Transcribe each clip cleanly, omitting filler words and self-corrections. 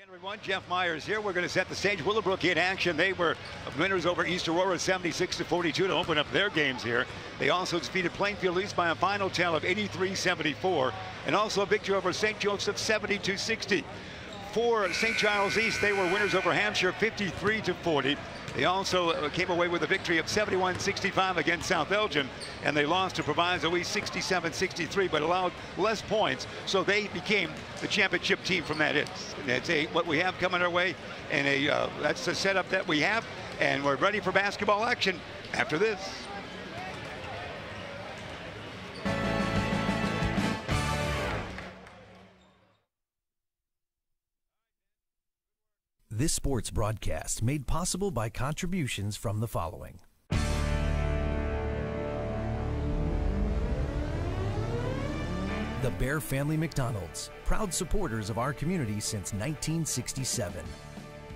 Everyone, Jeff Myers here. We're going to set the stage. Willowbrook in action. They were winners over East Aurora 76-42 to open up their games here. They also defeated Plainfield East by a final tally of 83-74, and also a victory over St. Joseph 72-60. For St. Charles East, they were winners over Hampshire 53-40. They also came away with a victory of 71-65 against South Elgin, and they lost to Proviso East 67-63, but allowed less points, so they became the championship team from that. It's what we have coming our way, and that's the setup that we have, and we're ready for basketball action after this. This sports broadcast made possible by contributions from the following. The Bear Family McDonald's, proud supporters of our community since 1967.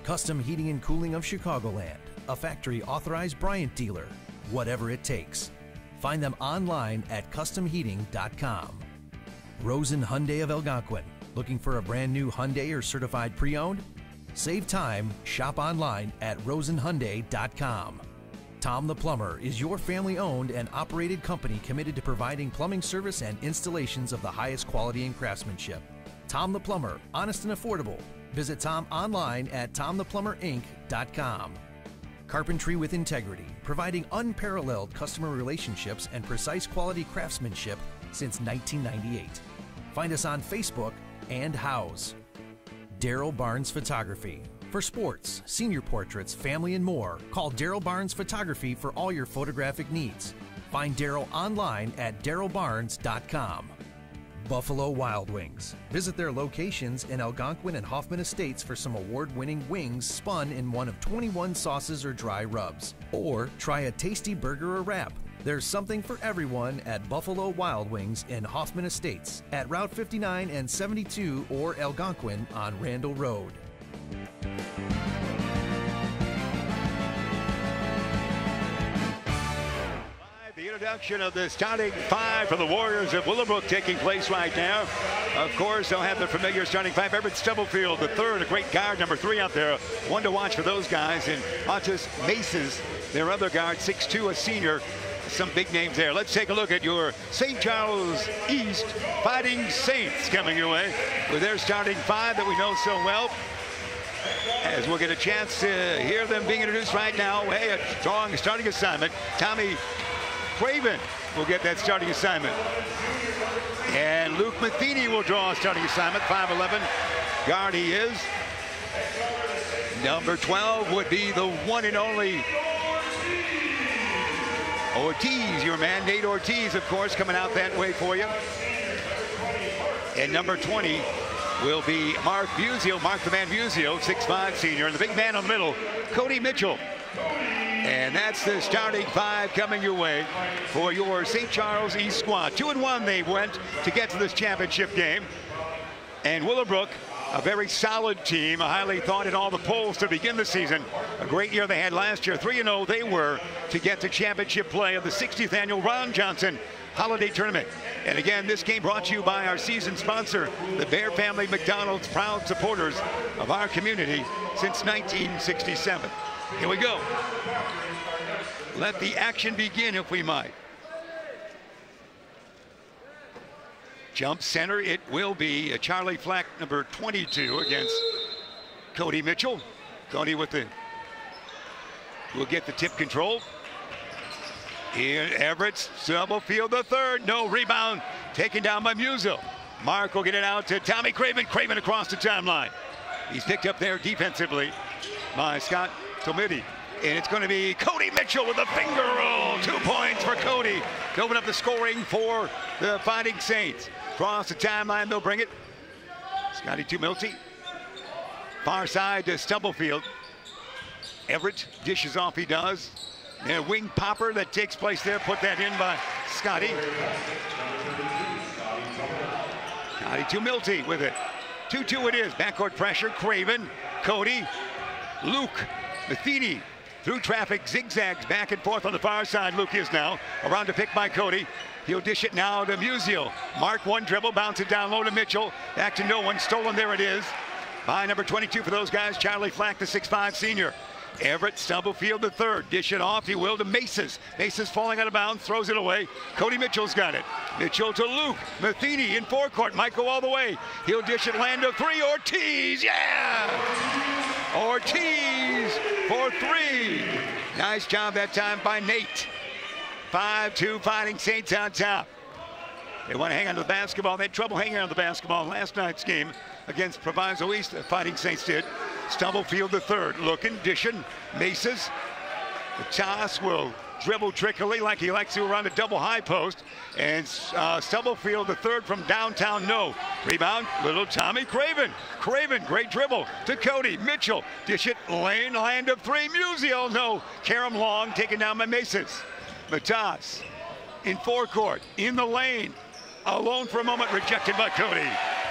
Custom Heating and Cooling of Chicagoland, a factory authorized Bryant dealer, whatever it takes. Find them online at customheating.com. Rosen Hyundai of Algonquin, looking for a brand new Hyundai or certified pre-owned? Save time, shop online at rosenhyundai.com. Tom the Plumber is your family-owned and operated company committed to providing plumbing service and installations of the highest quality and craftsmanship. Tom the Plumber, honest and affordable. Visit Tom online at tomtheplumberinc.com. Carpentry with integrity, providing unparalleled customer relationships and precise quality craftsmanship since 1998. Find us on Facebook and House. Daryl Barnes Photography. For sports, senior portraits, family, and more, call Daryl Barnes Photography for all your photographic needs. Find Daryl online at darylbarnes.com. Buffalo Wild Wings. Visit their locations in Algonquin and Hoffman Estates for some award-winning wings spun in one of 21 sauces or dry rubs. Or try a tasty burger or wrap. There's something for everyone at Buffalo Wild Wings in Hoffman Estates at Route 59 and 72 or Algonquin on Randall Road. The introduction of the starting five for the Warriors of Willowbrook taking place right now. Of course, they'll have the familiar starting five. Everett Stubblefield, the third, a great guard, number 3 out there. One to watch for those guys. And Otis Maces, their other guard, 6'2", a senior. Some big names there. Let's take a look at your St. Charles East Fighting Saints coming your way with their starting five that we know so well. As we'll get a chance to hear them being introduced right now. Hey, a strong starting assignment. Tommy Craven will get that starting assignment. And Luke Matheny will draw a starting assignment, 5'11". Guard he is. Number 12 would be the one and only Ortiz, your man, Nate Ortiz, of course, coming out that way for you. And number 20 will be Mark Buzio, Mark the Man Buzio, 6'5" senior. And the big man in the middle, Cody Mitchell. And that's the starting five coming your way for your St. Charles East squad. 2-1 they went to get to this championship game. And Willowbrook, a very solid team, highly thought in all the polls to begin the season. A great year they had last year. 3-0 they were to get to championship play of the 60th annual Ron Johnson Holiday Tournament. And again, this game brought to you by our season sponsor, the Bear Family McDonald's, proud supporters of our community since 1967. Here we go. Let the action begin, if we might. Jump center, it will be a Charlie Flack, number 22, against Cody Mitchell. Cody will get the tip control. Here, Everett Stubblefield, the third. No rebound, taken down by Musil. Mark will get it out to Tommy Craven. Craven across the timeline. He's picked up there defensively by Scott Tomiti. And it's going to be Cody Mitchell with a finger roll. 2 points for Cody to open up the scoring for the Fighting Saints. Across the timeline, they'll bring it. Scotty Tumilty. Far side to Stubblefield. Everett dishes off, he does. And a wing popper that takes place there, put that in by Scotty. Scotty Tumilty with it. 2-2 it is. Backcourt pressure. Craven, Cody, Luke, Matheny. Through traffic, zigzags back and forth on the far side. Luke is now around to pick by Cody. He'll dish it now to Musial. Mark one dribble, bounce it down low to Mitchell. Back to no one, stolen, there it is. By number 22 for those guys, Charlie Flack, the 6'5 senior. Everett Stubblefield the third. Dish it off, he will, to Maces. Maces falling out of bounds, throws it away. Cody Mitchell's got it. Mitchell to Luke. Matheny in forecourt, might go all the way. He'll dish it, land of three. Ortiz, yeah! Ortiz for three. Nice job that time by Nate. 5-2 Fighting Saints on top. They want to hang on to the basketball. They had trouble hanging on to the basketball in last night's game against Proviso East. The Fighting Saints did. Stubblefield the third, looking, dishing, Maces. The toss will dribble trickily like he likes to around a double high post. And Stubblefield the third from downtown, no. Rebound, little Tommy Craven. Craven, great dribble to Cody. Mitchell, dish it, lane, land of three. Musial, no. Karam Long taken down by Maces. Matas in forecourt, in the lane. Alone for a moment, rejected by Cody.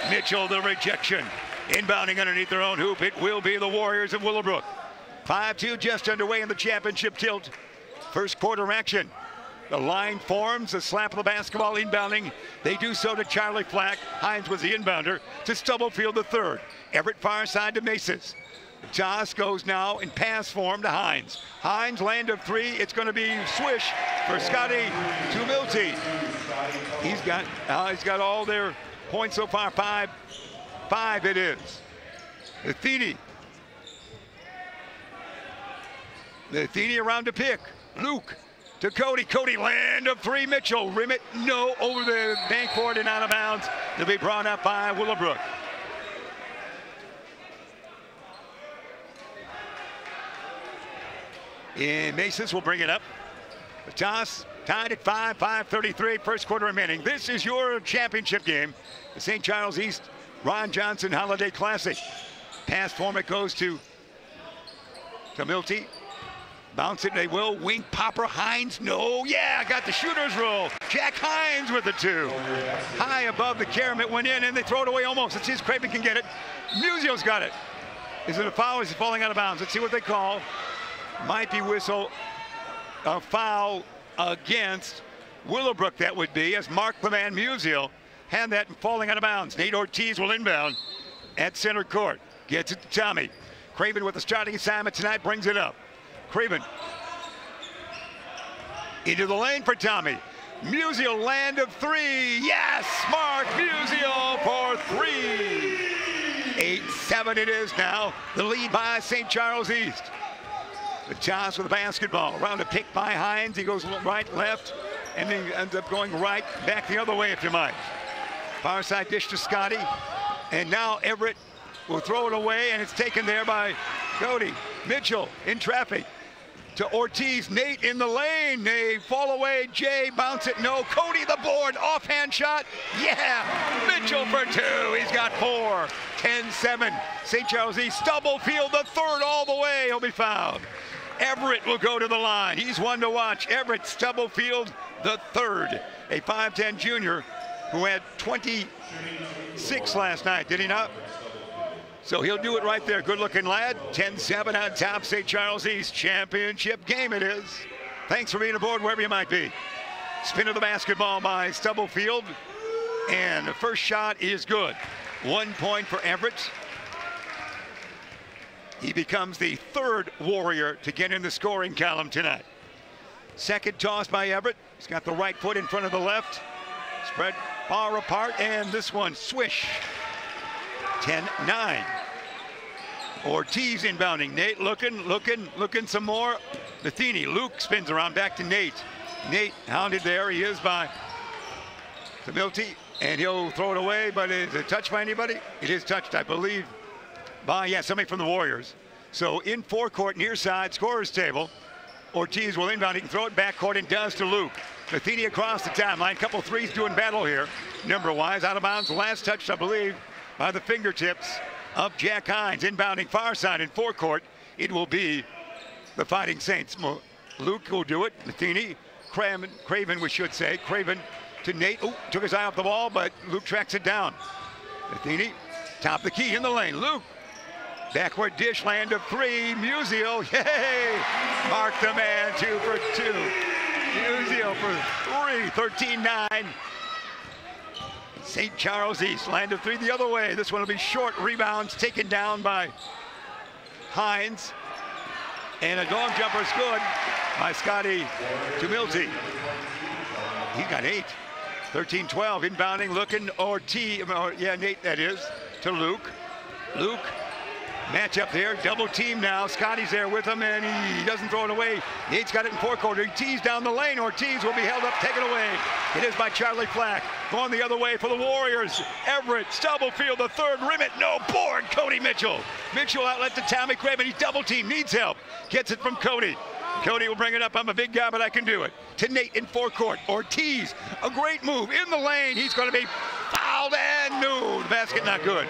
Mitchell, the rejection. Inbounding underneath their own hoop, it will be the Warriors of Willowbrook. 5-2 just underway in the championship tilt. First quarter action. The line forms, a slap of the basketball inbounding. They do so to Charlie Flack. Hines was the inbounder to Stubblefield the third. Everett far side to Maces. The toss goes now in pass form to Hines. Hines, land of three. It's going to be swish for Scotty Tumilty. He's got all their points so far. Five it is. Athene around to pick. Luke to Cody. Cody, land of three. Mitchell, rim it, no, over the backboard and out of bounds. To be brought up by Willowbrook. And Maces will bring it up. The toss tied at 5:33, first quarter remaining. This is your championship game. The St. Charles East Ron Johnson Holiday Classic. Pass form, it goes to Milty. Bounce it, they will. Wing popper, Hines, no. Yeah, got the shooter's roll. Jack Hines with the two. High above the carom, it went in, and they throw it away almost. Let's see if Craven can get it. Musio's got it. Is it a foul? Is it falling out of bounds? Let's see what they call. Might be whistle a foul against Willowbrook, that would be, as Mark the Man Musio had that falling out of bounds. Nate Ortiz will inbound at center court. Gets it to Tommy. Craven with the starting assignment tonight, brings it up. Craven into the lane for Tommy. Musio, land of three. Yes, Mark Musio for three. 8-7 it is now. The lead by St. Charles East. The toss with the basketball. Around a pick by Hines. He goes right, left, and then ends up going right, back the other way, if you might. Far side dish to Scotty. And now Everett will throw it away, and it's taken there by Cody. Mitchell in traffic to Ortiz. Nate in the lane. They fall away. Jay, bounce it. No. Cody the board. Offhand shot. Yeah. Mitchell for two. He's got four. 10-7. St. Charles East. Stubblefield the third all the way. He'll be fouled. Everett will go to the line. He's one to watch. Everett Stubblefield the third. A 5'10 junior who had 26 last night, did he not? So he'll do it right there. Good looking lad. 10-7 on top. St. Charles East championship game it is. Thanks for being aboard wherever you might be. Spin of the basketball by Stubblefield. And the first shot is good. 1 point for Everett. He becomes the third Warrior to get in the scoring column tonight. Second toss by Everett. He's got the right foot in front of the left. Spread far apart, and this one swish. 10-9. Ortiz inbounding. Nate looking some more. Matheny. Luke spins around back to Nate. Nate hounded there. He is by Milty, and he'll throw it away, but is it touched by anybody? It is touched, I believe, by, yeah, somebody from the Warriors. So in forecourt, near side, scorer's table. Ortiz will inbound. He can throw it backcourt and does to Luke. Matheny across the timeline. Couple threes doing battle here. Number-wise, out of bounds. Last touch, I believe, by the fingertips of Jack Hines. Inbounding far side in forecourt. It will be the Fighting Saints. Luke will do it. Matheny, Craven, we should say. Craven to Nate. Oh, took his eye off the ball, but Luke tracks it down. Matheny, top the key in the lane. Luke, backward dish, land of three. Musio, yay! Mark the Man, 2 for 2. Musio for three, 13-9. St. Charles East, land of three the other way. This one will be short. Rebounds taken down by Hines. And a dog jumper's good by Scotty Tumilty. He got 8. 13-12, inbounding, looking, Nate, that is, to Luke. Luke, match up there, double team now. Scotty's there with him, and he doesn't throw it away. Nate's got it in forecourt. He tees down the lane. Ortiz will be held up, taken away. It is by Charlie Flack. Going the other way for the Warriors. Everett, Stubblefield, the third, rim it, no board. Cody Mitchell. Mitchell outlet to Tommy Craven. He's double team, needs help. Gets it from Cody. Cody will bring it up. I'm a big guy, but I can do it. To Nate in forecourt. Ortiz, a great move in the lane. He's going to be fouled, and no, the basket not good.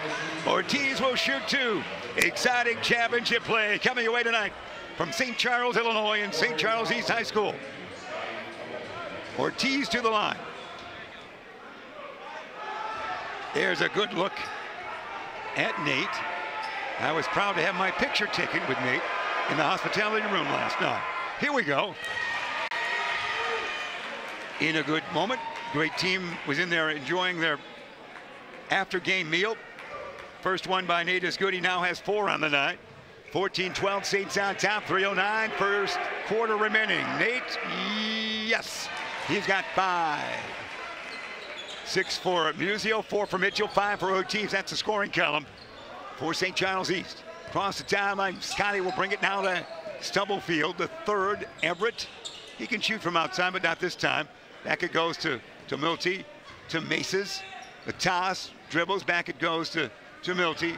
Ortiz will shoot 2. Exciting championship play coming away tonight from St. Charles, Illinois, and St. Charles East High School. Ortiz to the line. There's a good look at Nate. I was proud to have my picture taken with Nate in the hospitality room last night. Here we go. In a good moment. Great team was in there enjoying their after-game meal. First one by Nate is good. He now has 4 on the night. 14-12, Saints on top, 3:09, first quarter remaining. Nate, yes, he's got 5. 6 for Musio, 4 for Mitchell, 5 for Ortiz. That's the scoring column for St. Charles East. Across the timeline, Scotty will bring it now to Stubblefield, the third. Everett, he can shoot from outside, but not this time. Back it goes to Milty, to Maces. The toss, dribbles, back it goes to Milty.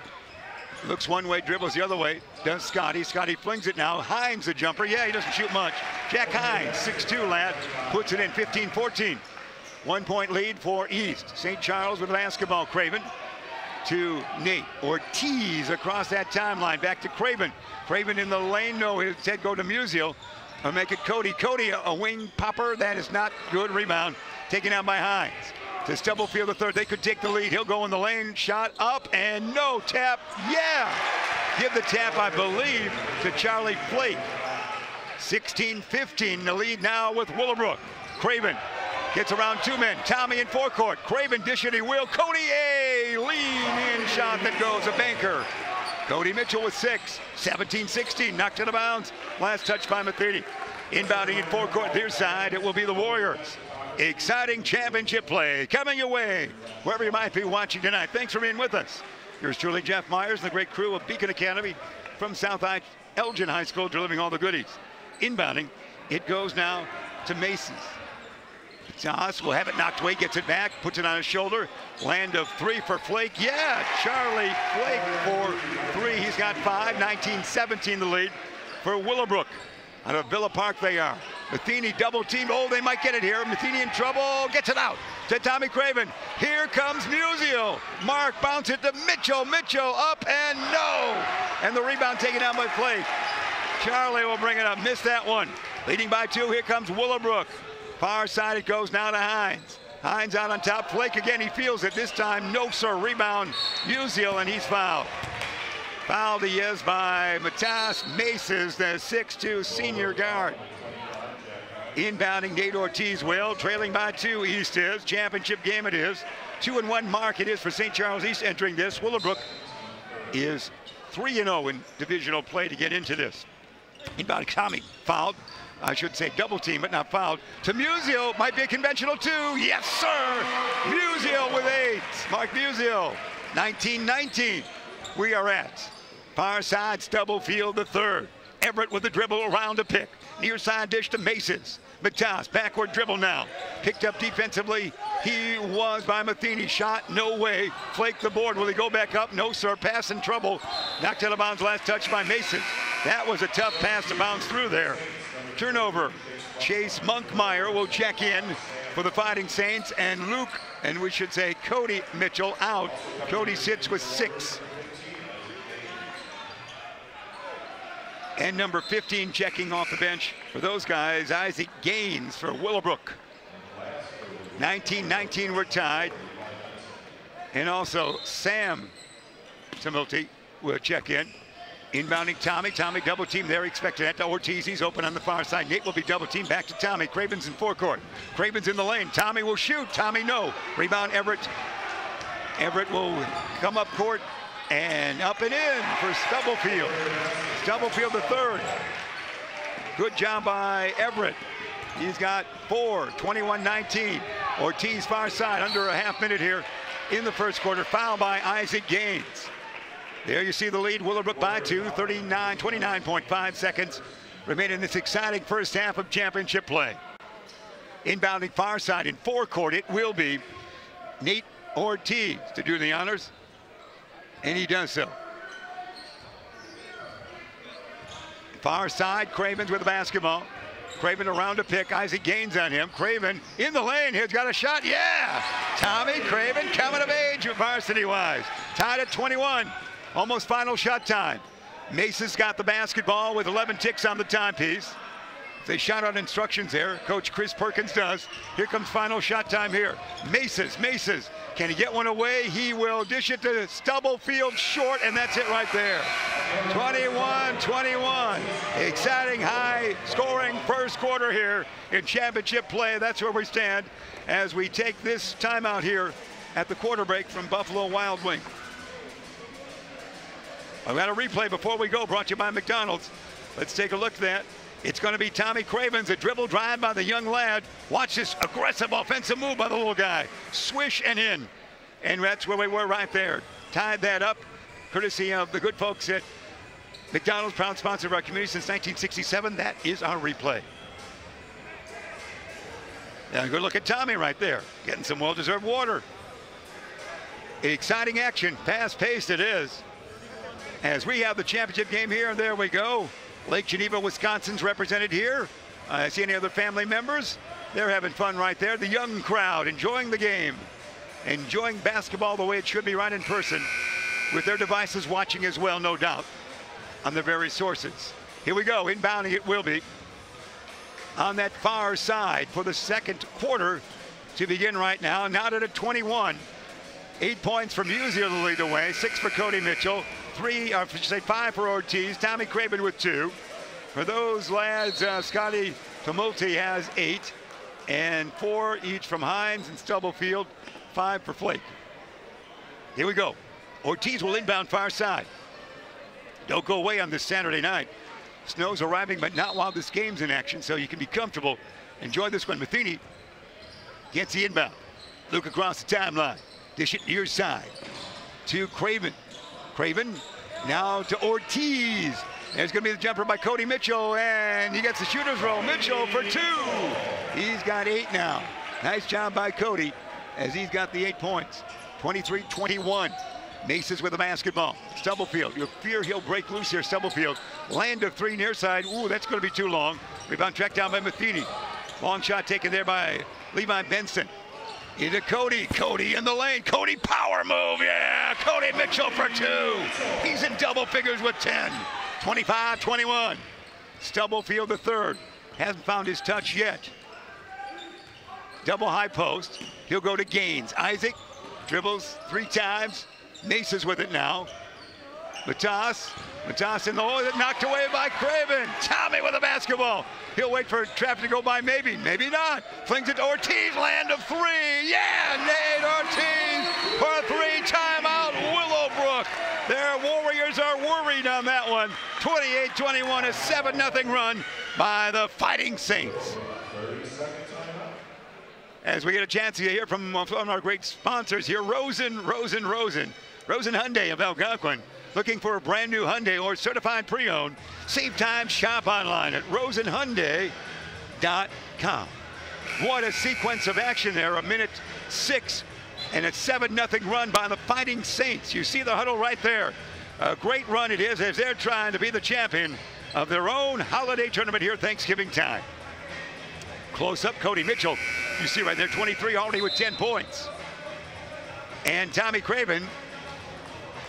Looks one way, dribbles the other way. Does Scotty. Scotty flings it now. Hines the jumper. Yeah, he doesn't shoot much. Jack Hines, 6'2" lad, puts it in 15-14. 1 point lead for East. St. Charles with basketball. Craven to Nate. Ortiz across that timeline. Back to Craven. Craven in the lane. No, his head go to Musial. Or make it Cody. Cody, a wing popper. That is not good. Rebound taken out by Hines. To Stubblefield the third. They could take the lead. He'll go in the lane. Shot up and no tap. Yeah. Give the tap, I believe, to Charlie Flake. 16-15. The lead now with Willowbrook. Craven gets around 2 men. Tommy in forecourt. Craven dish it, he will. Cody, a lean-in shot that goes, a banker. Cody Mitchell with 6. 17-16, knocked out of bounds. Last touch by Matheny. Inbounding in forecourt, their side, it will be the Warriors. Exciting championship play coming your way, wherever you might be watching tonight. Thanks for being with us. Here's truly Jeff Myers and the great crew of Beacon Academy from South Elgin High School, delivering all the goodies. Inbounding, it goes now to Macy's. Toss will have it knocked away, gets it back, puts it on his shoulder. Land of 3 for Flake. Yeah, Charlie Flake for 3. He's got 5. 19-17 the lead for Willowbrook. Out of Villa Park they are. Matheny double teamed. Oh, they might get it here. Matheny in trouble. Gets it out to Tommy Craven. Here comes Musio. Mark bounce it to Mitchell. Mitchell up and no. And the rebound taken out by Flake. Charlie will bring it up. Missed that one. Leading by 2. Here comes Willowbrook. Far side it goes now to Hines. Hines out on top. Flake again. He feels it this time. No, sir. Rebound. Musial, and he's fouled. Fouled he is by Matas Maces, the 6'2" senior guard. Inbounding Nate Ortiz will. Trailing by 2. East is. Championship game it is. 2-1 mark it is for St. Charles East entering this. Willowbrook is 3-0 in divisional play to get into this. Inbounding Tommy fouled. I should say double team, but not fouled. To Musio, might be a conventional 2. Yes, sir. Musio with 8. Mark Musio, 19-19. We are at far side, Stubblefield the third. Everett with the dribble around a pick. Near side dish to Maces. Matas, backward dribble now. Picked up defensively. He was by Matheny. Shot, no way. Flake the board. Will he go back up? No, sir. Pass in trouble. Knocked out of bounds. Last touch by Mason. That was a tough pass to bounce through there. Turnover. Chase Monkmeyer will check in for the Fighting Saints, and Luke, and we should say Cody Mitchell out. Cody sits with 6. And number 15 checking off the bench for those guys, Isaac Gaines for Willowbrook. 19-19 we're tied. And also Sam Tumilty will check in. Inbounding Tommy. Tommy double team there. Expected that to Ortiz. He's open on the far side. Nate will be double teamed. Back to Tommy. Craven's in forecourt. Craven's in the lane. Tommy will shoot. Tommy no. Rebound Everett Everett will come up court and up and in for Stubblefield. Stubblefield the third. Good job by Everett. He's got 4, 21-19. Ortiz far side, under a half minute here in the first quarter. Foul by Isaac Gaines. There you see the lead, Willowbrook by 2, 29.5 seconds remain in this exciting first half of championship play. Inbounding far side in forecourt, it will be Nate Ortiz to do the honors, and he does so. Far side, Cravens with the basketball. Craven around to pick, Isaac Gaines on him. Craven in the lane, he's got a shot, yeah! Tommy Craven coming of age varsity-wise. Tied at 21, almost final shot time. Mace's got the basketball with 11 ticks on the timepiece. They shot out instructions there, Coach Chris Perkins does. Here comes final shot time here. Mace's, can he get one away? He will dish it to Stubblefield short, and that's it right there. 21-21. Exciting, high-scoring first quarter here in championship play. That's where we stand as we take this timeout here at the quarter break from Buffalo Wild Wings. I've got a replay before we go, brought to you by McDonald's. Let's take a look at that. It's going to be Tommy Cravens, a dribble drive by the young lad. Watch this aggressive offensive move by the little guy. Swish and in. And that's where we were right there. Tied that up, courtesy of the good folks at McDonald's, proud sponsor of our community since 1967. That is our replay. Now, good look at Tommy right there, getting some well-deserved water. Exciting action, fast-paced it is. As we have the championship game here, and there we go. Lake Geneva, Wisconsin's represented here. I see any other family members? They're having fun right there. The young crowd enjoying the game, enjoying basketball the way it should be, right in person, with their devices watching as well, no doubt, on their various sources. Here we go, inbounding it will be on that far side for the second quarter to begin right now. Now to 21. 8 points from Musial to lead the way, 6 for Cody Mitchell, 5 for Ortiz, Tommy Craven with 2. For those lads, Scotty Tumulty has 8, and 4 each from Hines and Stubblefield, 5 for Flake. Here we go. Ortiz will inbound far side. Don't go away on this Saturday night. Snow's arriving, but not while this game's in action, so you can be comfortable. Enjoy this one. Matheny gets the inbound. Luke across the timeline. Dish it near side to Craven. Craven now to Ortiz. There's going to be the jumper by Cody Mitchell, and he gets the shooter's roll. Mitchell for 2. He's got 8 now. Nice job by Cody as he's got the 8 points. 23-21. Maces with the basketball. Stubblefield, you fear he'll break loose here. Stubblefield, land of 3 near side. Ooh, that's going to be too long. Rebound tracked down by Matheny. Long shot taken there by Levi Benson. Into Cody. Cody in the lane. Cody power move. Yeah, Cody Mitchell for 2. He's in double figures with 10. 25-21. Stubblefield the third. Hasn't found his touch yet. Double high post. He'll go to Gaines. Isaac dribbles 3 times. Maces with it now. Matas in the hole, knocked away by Craven. Tommy with the basketball. He'll wait for traffic to go by, maybe not. Flings it to Ortiz, land of 3. Yeah, Nate Ortiz for a 3, timeout, Willowbrook. Their Warriors are worried on that one. 28-21, a 7-0 run by the Fighting Saints. As we get a chance to hear from our great sponsors here, Rosen Hyundai of Algonquin. Looking for a brand new Hyundai or certified pre-owned? Save time, shop online at rosenhyundai.com. What a sequence of action there. 1:06 and a 7-0 run by the Fighting Saints. You see the huddle right there. A great run it is as they're trying to be the champion of their own holiday tournament here Thanksgiving time. Close up, Cody Mitchell. You see right there, 23 already with 10 points. And Tommy Craven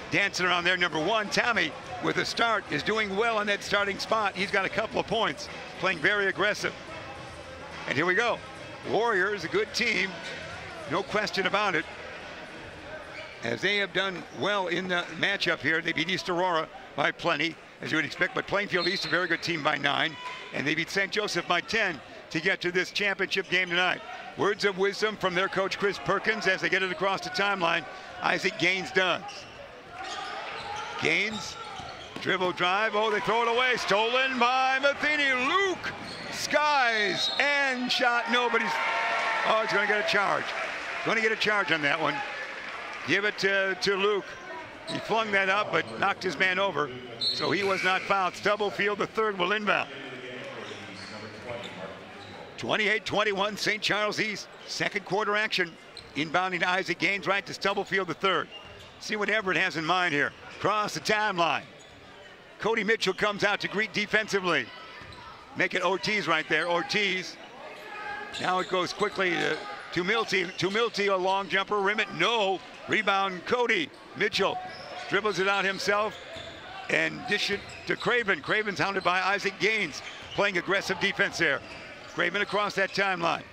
dancing around there, number 1. Tommy, with a start, is doing well in that starting spot. He's got a couple of points, playing very aggressive. And here we go. Warriors, a good team, no question about it. As they have done well in the matchup here, they beat East Aurora by plenty, as you would expect, but Plainfield East, a very good team, by 9. And they beat St. Joseph by 10. to get to this championship game tonight. Words of wisdom from their coach, Chris Perkins, as they get it across the timeline. Isaac Gaines does. Gaines, dribble drive. Oh, they throw it away. Stolen by Matheny. Luke skies and shot. Nobody's. Oh, he's going to get a charge. Going to get a charge on that one. Give it to Luke. He flung that up, but knocked his man over, so he was not fouled. Stubblefield, the third, will inbound. 28-21, St. Charles East. Second quarter action. Inbounding to Isaac Gaines, right to Stubblefield, the third. See what Everett has in mind here. Cross the timeline. Cody Mitchell comes out to greet defensively. Make it Ortiz right there. Ortiz. Now it goes quickly to Milty. To Milty, a long jumper. Rim it. No. Rebound, Cody Mitchell. Dribbles it out himself and dish it to Craven. Craven's hounded by Isaac Gaines, playing aggressive defense there. Craven across that timeline.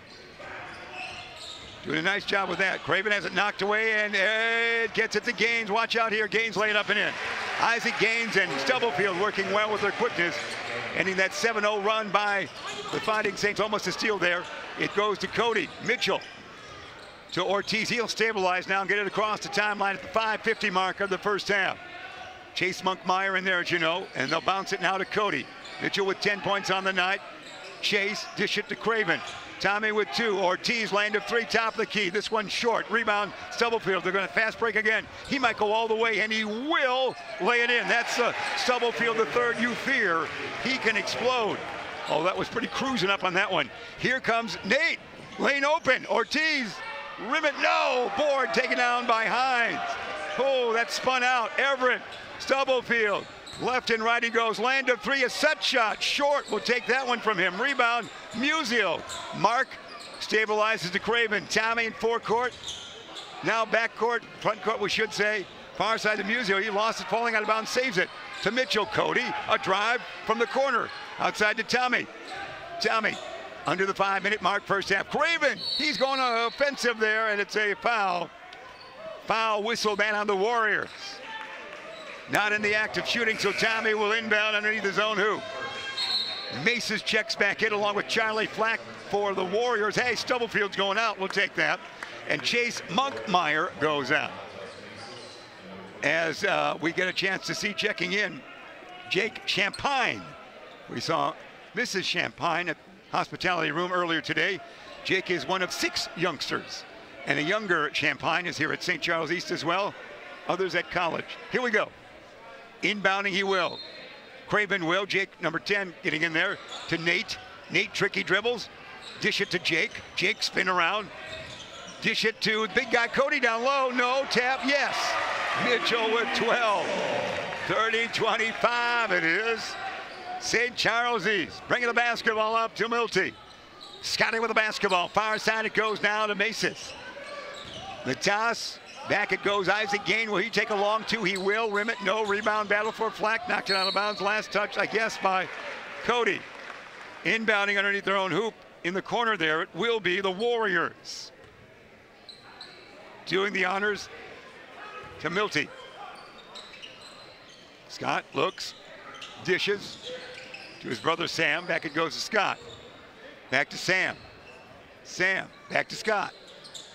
Doing a nice job with that. Craven has it knocked away, and it gets it to Gaines. Watch out here. Gaines laid up and in. Isaac Gaines and Stubblefield working well with their quickness, ending that 7-0 run by the Fighting Saints. Almost a steal there. It goes to Cody Mitchell. To Ortiz. He'll stabilize now and get it across the timeline at the 5:50 mark of the first half. Chase Monkmeyer in there, as you know, and they'll bounce it now to Cody. Mitchell with 10 points on the night. Chase, dish it to Craven. Tommy with 2. Ortiz land of 3, top of the key. This one short. Rebound, Stubblefield. They're going to fast break again. He might go all the way, and he will lay it in. That's Stubblefield, the third. You fear he can explode. Oh, that was pretty cruising up on that one. Here comes Nate. Lane open. Ortiz. Rim it. No. Board taken down by Hines. Oh, that spun out. Everett. Stubblefield. Left and right he goes. Land of 3, a set shot. Short. Will take that one from him. Rebound, Musio. Mark stabilizes to Craven. Tommy in forecourt. Now backcourt. Front court, we should say. Far side to Musio. He lost it, falling out of bounds. Saves it to Mitchell. Cody. A drive from the corner. Outside to Tommy. Tommy under the 5-minute mark, first half. Craven. He's going offensive there, and it's a foul. Foul whistle ban on the Warriors. Not in the act of shooting, so Tommy will inbound underneath his own hoop. Maces checks back in along with Charlie Flack for the Warriors. Hey, Stubblefield's going out. We'll take that. And Chase Monkmeyer goes out. As we get a chance to see checking in Jake Champagne. We saw Mrs. Champagne at Hospitality Room earlier today. Jake is one of 6 youngsters. And a younger Champagne is here at St. Charles East as well. Others at college. Here we go. Inbounding he will. Craven will. Jake, number 10, getting in there to Nate. Nate, tricky dribbles. Dish it to Jake. Jake, spin around. Dish it to the big guy, Cody, down low. No, tap, yes. Mitchell with 12. 30-25 it is. St. Charles East bringing the basketball up to Milty. Scotty with the basketball. Far side it goes now to Maces. The toss. Back it goes. Isaac Gaines. Will he take a long 2? He will. Rim it. No. Rebound battle for Flack. Knocked it out of bounds. Last touch, I guess, by Cody. Inbounding underneath their own hoop. In the corner there, it will be the Warriors. Doing the honors to Milty. Scott looks. Dishes to his brother Sam. Back it goes to Scott. Back to Sam. Sam. Back to Scott.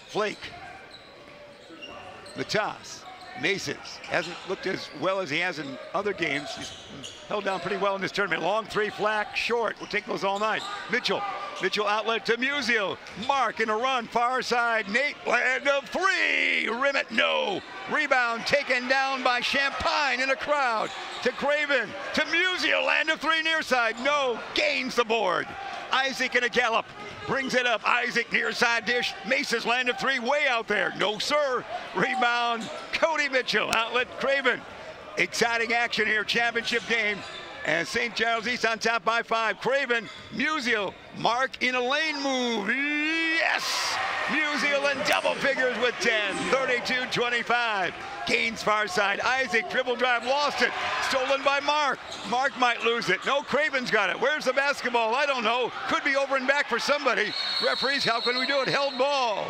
Flake. The toss. Maces hasn't looked as well as he has in other games. He's held down pretty well in this tournament. Long 3, Flack, short. We'll take those all night. Mitchell. Mitchell outlet to Musio. Mark in a run. Far side. Nate. Land of 3. Rim it. No. Rebound taken down by Champagne in a crowd. To Craven. To Musio. Land of 3 near side. No. Gains the board. Isaac in a gallop. Brings it up. Isaac near side dish. Maces land of 3 way out there. No, sir. Rebound. Cody Mitchell. Outlet Craven. Exciting action here. Championship game. And St. Charles East on top by 5. Craven. Musio. Mark in a lane move. Yes. Musio in double figures with 10. 32-25. Gaines far side. Isaac dribble drive. Lost it. Stolen by Mark. Mark might lose it. No, Craven's got it. Where's the basketball? I don't know. Could be over and back for somebody. Referees, how can we do it? Held ball.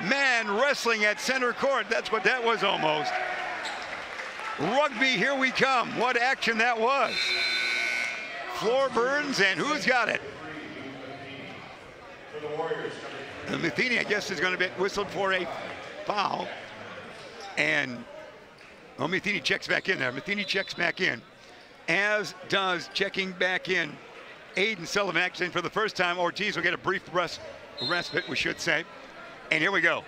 Man wrestling at center court. That's what that was almost. Rugby, here we come. What action that was. Floor burns, and who's got it? Matheny, I guess, is going to be whistled for a foul. And Matheny checks back in there. Matheny checks back in, as does checking back in Aiden Sullivan. Actually, for the first time, Ortiz will get a brief respite, we should say. And here we go.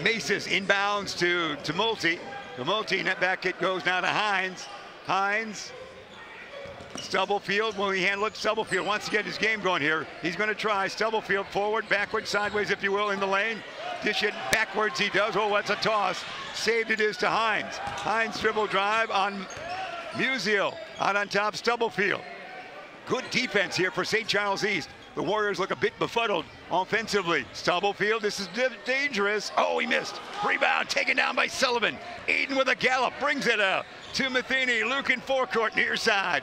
Maces inbounds to Tumulty. Tumulty, net back it goes now to Hines. Hines. Stubblefield, will he handle it? Stubblefield wants to get his game going here. He's going to try. Stubblefield forward, backwards, sideways, if you will, in the lane. Dish it backwards, he does. Oh, that's a toss. Saved it is to Hines. Hines dribble drive on Musial. Out on top, Stubblefield. Good defense here for St. Charles East. The Warriors look a bit befuddled offensively. Stubblefield, this is dangerous. Oh, he missed. Rebound taken down by Sullivan. Aiden with a gallop, brings it out to Matheny. Luke in forecourt, near side.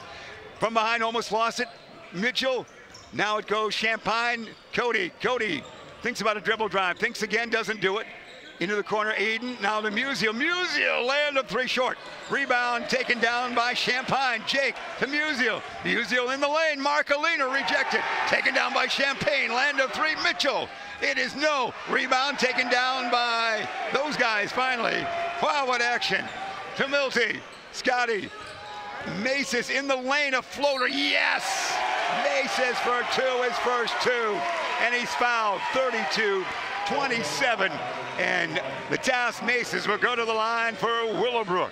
From behind, almost lost it. Mitchell. Now it goes Champagne. Cody thinks about a dribble drive. Thinks again, doesn't do it. Into the corner, Aiden. Now to Musial. Musial, land of three short. Rebound taken down by Champagne. Jake to Musial. Musial in the lane. Marcolina rejected. Taken down by Champagne. Land of three, Mitchell. It is no. Rebound taken down by those guys finally. Wow, what action. To Milty. Scotty. Maces in the lane, a floater, yes! Maces for two, his first two, and he's fouled, 32-27, and Matas Maces will go to the line for Willowbrook.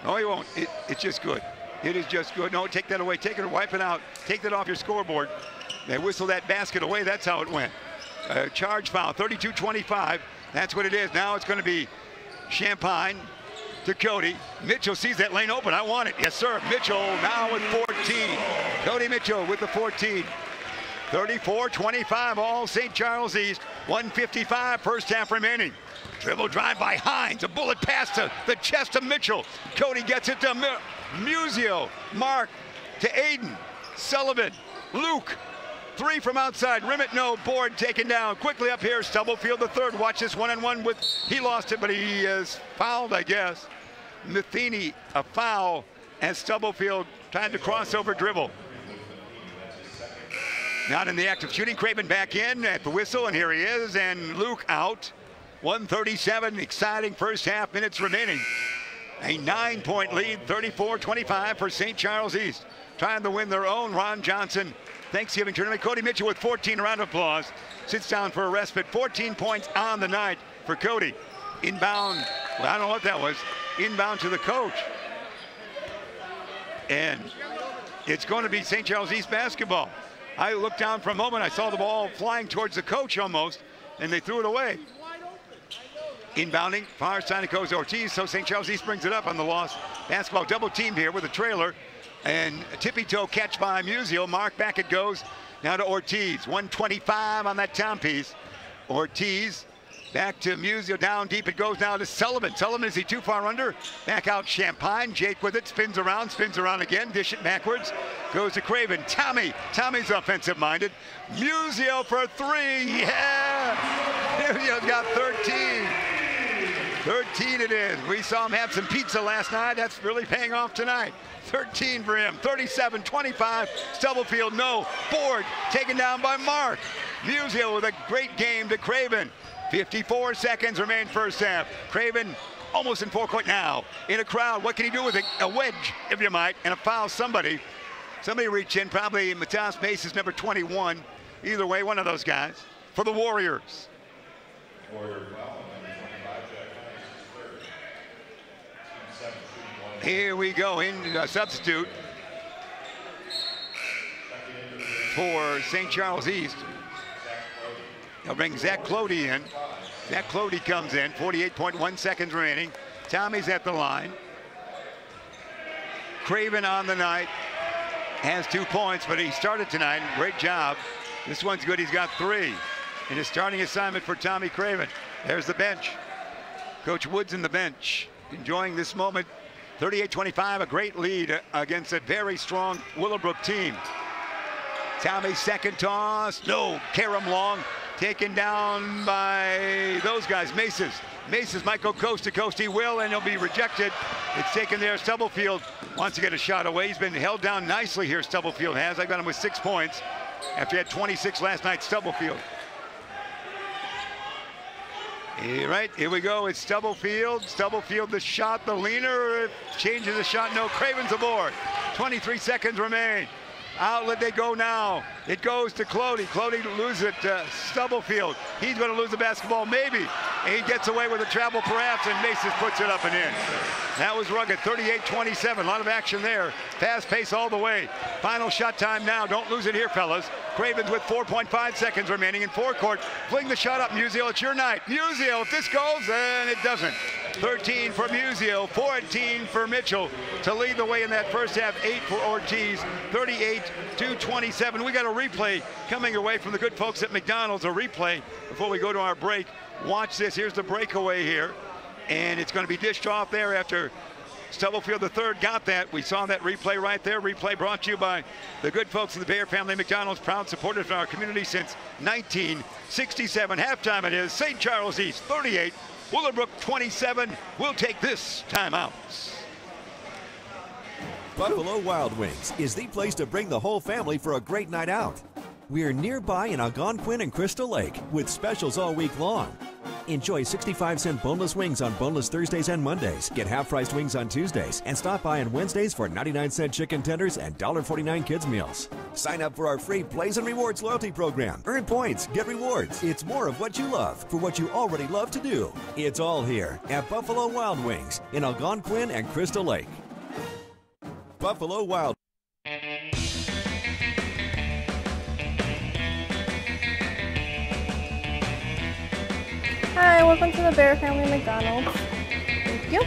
No, he won't, it's just good. It is just good. No, take that away, take it, wipe it out, take that off your scoreboard. They whistle that basket away, that's how it went. Charge foul, 32-25, that's what it is. Now it's gonna be Champagne to Cody. Mitchell sees that lane open. I want it. Yes, sir. Mitchell now with 14. Cody Mitchell with the 14. 34-25, all St. Charles East. 1:55, first half remaining. Dribble drive by Hines. A bullet pass to the chest of Mitchell. Cody gets it to Musial. Mark to Aiden. Sullivan. Luke. Three from outside. Rimmet, no. Board taken down. Quickly up here. Stubblefield the third. Watch this one-on-one with, he lost it, but he is fouled, I guess. Matheny, a foul as Stubblefield trying to crossover dribble. Not in the act of shooting. Craven back in at the whistle, and here he is, and Luke out. 1:37, exciting first half minutes remaining. A 9-point lead, 34-25 for St. Charles East. Trying to win their own Ron Johnson Thanksgiving tournament. Cody Mitchell with 14, round of applause. Sits down for a respite. 14 points on the night for Cody. Inbound, well, I don't know what that was. Inbound to the coach. And it's going to be St. Charles East basketball. I looked down for a moment. I saw the ball flying towards the coach almost, and they threw it away. Inbounding, far side it goes Ortiz, so St. Charles East brings it up on the loss. Basketball double teamed here with a trailer, and a tippy toe catch by Musial. Mark back it goes, now to Ortiz. 125 on that timepiece. Ortiz back to Musial, down deep it goes now to Sullivan. Sullivan, is he too far under? Back out Champagne, Jake with it, spins around again, dish it backwards. Goes to Craven, Tommy's offensive minded. Musial for three, yeah! Musial's got 13. 13 it is. We saw him have some pizza last night. That's really paying off tonight. 13 for him. 37-25. Stubblefield, no. Board taken down by Mark. Musial with a great game to Craven. 54 seconds remain first half. Craven almost in forecourt now. In a crowd, what can he do with it? A wedge, if you might, and a foul. Somebody reach in, probably Matas Maces, number 21. Either way, one of those guys for the Warriors. Here we go, in a substitute for St. Charles East. They'll bring Zach Clody in. Zach Clody comes in, 48.1 seconds remaining. Tommy's at the line. Craven on the night has 2 points, but he started tonight. Great job. This one's good. He's got 3 in his starting assignment for Tommy Craven. There's the bench. Coach Woods in the bench, enjoying this moment. 38-25, a great lead against a very strong Willowbrook team. Tommy's second toss, no. Karam Long taken down by those guys. Maces might go coast to coast. He will, and he'll be rejected. It's taken there. Stubblefield wants to get a shot away. He's been held down nicely here, Stubblefield has. I got him with 6 points. after he had 26 last night. Stubblefield. Right, here we go. It's Stubblefield. Stubblefield, the shot, the leaner, changes the shot. No, Craven's aboard. 23 seconds remain. Outlet they go now. It goes to Clody. Clody loses it to Stubblefield. He's going to lose the basketball, maybe. And he gets away with a travel, perhaps, and Mason puts it up and in. That was rugged, 38-27. A lot of action there. Fast pace all the way. Final shot time now. Don't lose it here, fellas. Cravens with 4.5 seconds remaining in forecourt. Fling the shot up, Musial. It's your night. Musial, if this goes, then it doesn't. 13 for Musial, 14 for Mitchell to lead the way in that first half. 8 for Ortiz, 38-27. We got a replay coming your way from the good folks at McDonald's. A replay before we go to our break. Watch this. Here's the breakaway here, and it's going to be dished off there after Stubblefield III got that. We saw that replay right there. Replay brought to you by the good folks of the Bear Family McDonald's, proud supporters of our community since 1967. Halftime it is St. Charles East 38, Willowbrook 27. We'll take this timeout. Buffalo Wild Wings is the place to bring the whole family for a great night out. We're nearby in Algonquin and Crystal Lake with specials all week long. Enjoy 65-cent boneless wings on boneless Thursdays and Mondays. Get half-priced wings on Tuesdays. And stop by on Wednesdays for 99-cent chicken tenders and $1.49 kids meals. Sign up for our free Blaze and Rewards loyalty program. Earn points, get rewards. It's more of what you love for what you already love to do. It's all here at Buffalo Wild Wings in Algonquin and Crystal Lake. Buffalo Wild. Hi, welcome to the Bear Family McDonald's. Thank you.